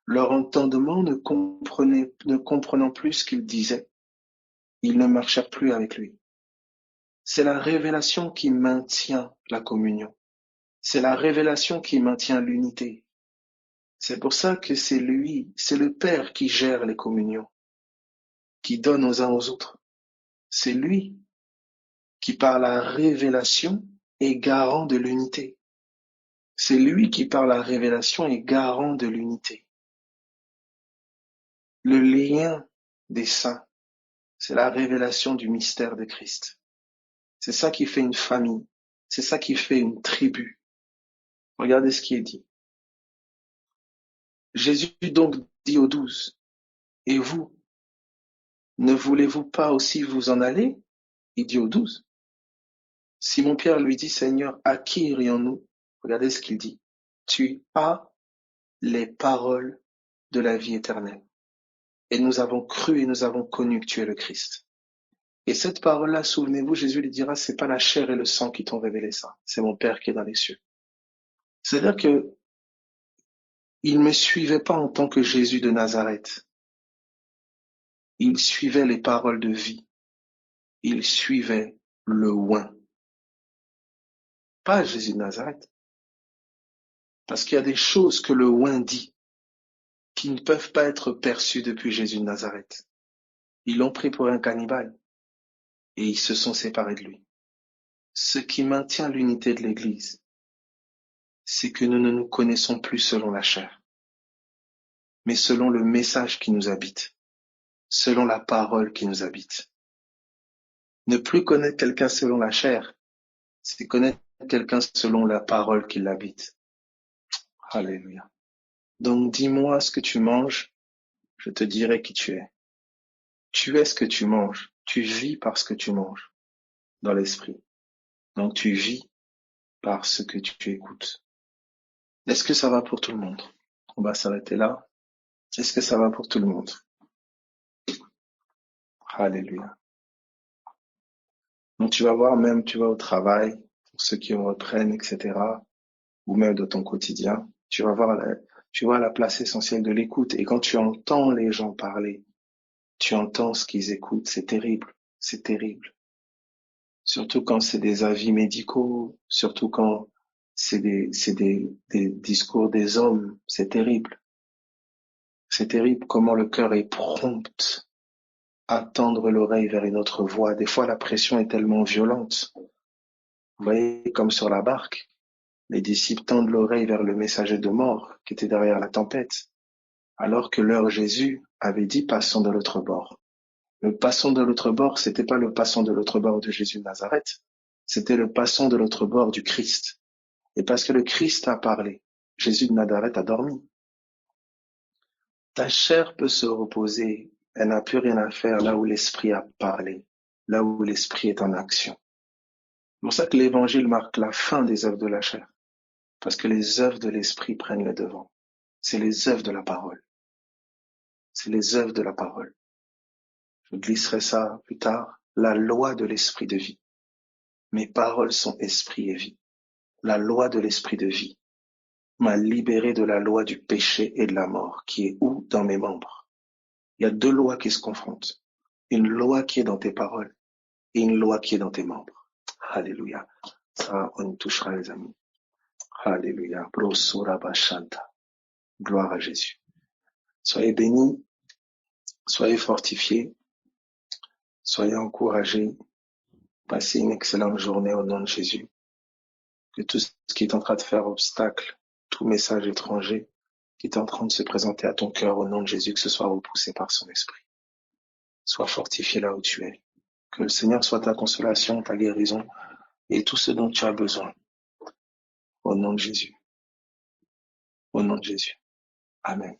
Leur entendement ne comprenant plus ce qu'il disait, ils ne marchèrent plus avec lui. C'est la révélation qui maintient la communion. C'est la révélation qui maintient l'unité. C'est pour ça que c'est lui, c'est le Père qui gère les communions, qui donne aux uns aux autres. C'est lui qui, par la révélation, est garant de l'unité. C'est lui qui, par la révélation, est garant de l'unité. Le lien des saints, C'est la révélation du mystère de Christ. C'est ça qui fait une famille. C'est ça qui fait une tribu. Regardez ce qui est dit. Jésus donc dit aux 12, et vous, ne voulez-vous pas aussi vous en aller? Il dit aux 12. Simon-Pierre lui dit, Seigneur, à qui irions-nous? Regardez ce qu'il dit. Tu as les paroles de la vie éternelle. Et nous avons cru et nous avons connu que tu es le Christ. Et cette parole-là, souvenez-vous, Jésus lui dira, c'est pas la chair et le sang qui t'ont révélé ça. C'est mon Père qui est dans les cieux. C'est-à-dire que il ne me suivait pas en tant que Jésus de Nazareth. Il suivait les paroles de vie. Il suivait le oint. Pas Jésus de Nazareth. Parce qu'il y a des choses que le oint dit qui ne peuvent pas être perçues depuis Jésus de Nazareth. Ils l'ont pris pour un cannibale et ils se sont séparés de lui. Ce qui maintient l'unité de l'Église, c'est que nous ne nous connaissons plus selon la chair, mais selon le message qui nous habite, selon la parole qui nous habite. Ne plus connaître quelqu'un selon la chair, c'est connaître quelqu'un selon la parole qui l'habite. Alléluia. Donc dis-moi ce que tu manges, je te dirai qui tu es. Tu es ce que tu manges, tu vis par ce que tu manges dans l'esprit. Donc tu vis par ce que tu écoutes. Est-ce que ça va pour tout le monde? On va s'arrêter là. Est-ce que ça va pour tout le monde? Alléluia. Donc tu vas voir, même tu vas au travail, pour ceux qui reprennent, etc., ou même de ton quotidien, tu vas voir la place essentielle de l'écoute. Et quand tu entends les gens parler, tu entends ce qu'ils écoutent, c'est terrible, c'est terrible. Surtout quand c'est des avis médicaux, surtout quand c'est des discours des hommes, c'est terrible. C'est terrible comment le cœur est prompt à tendre l'oreille vers une autre voix. Des fois, la pression est tellement violente. Vous voyez, comme sur la barque, les disciples tendent l'oreille vers le messager de mort qui était derrière la tempête, alors que leur Jésus avait dit passons de l'autre bord. Le passons de l'autre bord, c'était pas le passons de l'autre bord de Jésus de Nazareth, c'était le passons de l'autre bord du Christ. Et parce que le Christ a parlé, Jésus de Nazareth a dormi. Ta chair peut se reposer, elle n'a plus rien à faire là où l'Esprit a parlé, là où l'Esprit est en action. C'est pour ça que l'Évangile marque la fin des œuvres de la chair, parce que les œuvres de l'Esprit prennent le devant. C'est les œuvres de la parole. C'est les œuvres de la parole. Je glisserai ça plus tard. La loi de l'Esprit de vie. Mes paroles sont esprit et vie. La loi de l'Esprit de vie m'a libéré de la loi du péché et de la mort, qui est où? Dans mes membres. Il y a deux lois qui se confrontent. Une loi qui est dans tes paroles et une loi qui est dans tes membres. Alléluia. Ça, on y touchera, les amis. Alléluia. Gloire à Jésus. Soyez bénis, soyez fortifiés, soyez encouragés. Passez une excellente journée au nom de Jésus. Que tout ce qui est en train de faire obstacle, tout message étranger qui est en train de se présenter à ton cœur au nom de Jésus, que ce soit repoussé par son esprit. Sois fortifié là où tu es. Que le Seigneur soit ta consolation, ta guérison et tout ce dont tu as besoin. Au nom de Jésus. Au nom de Jésus. Amen.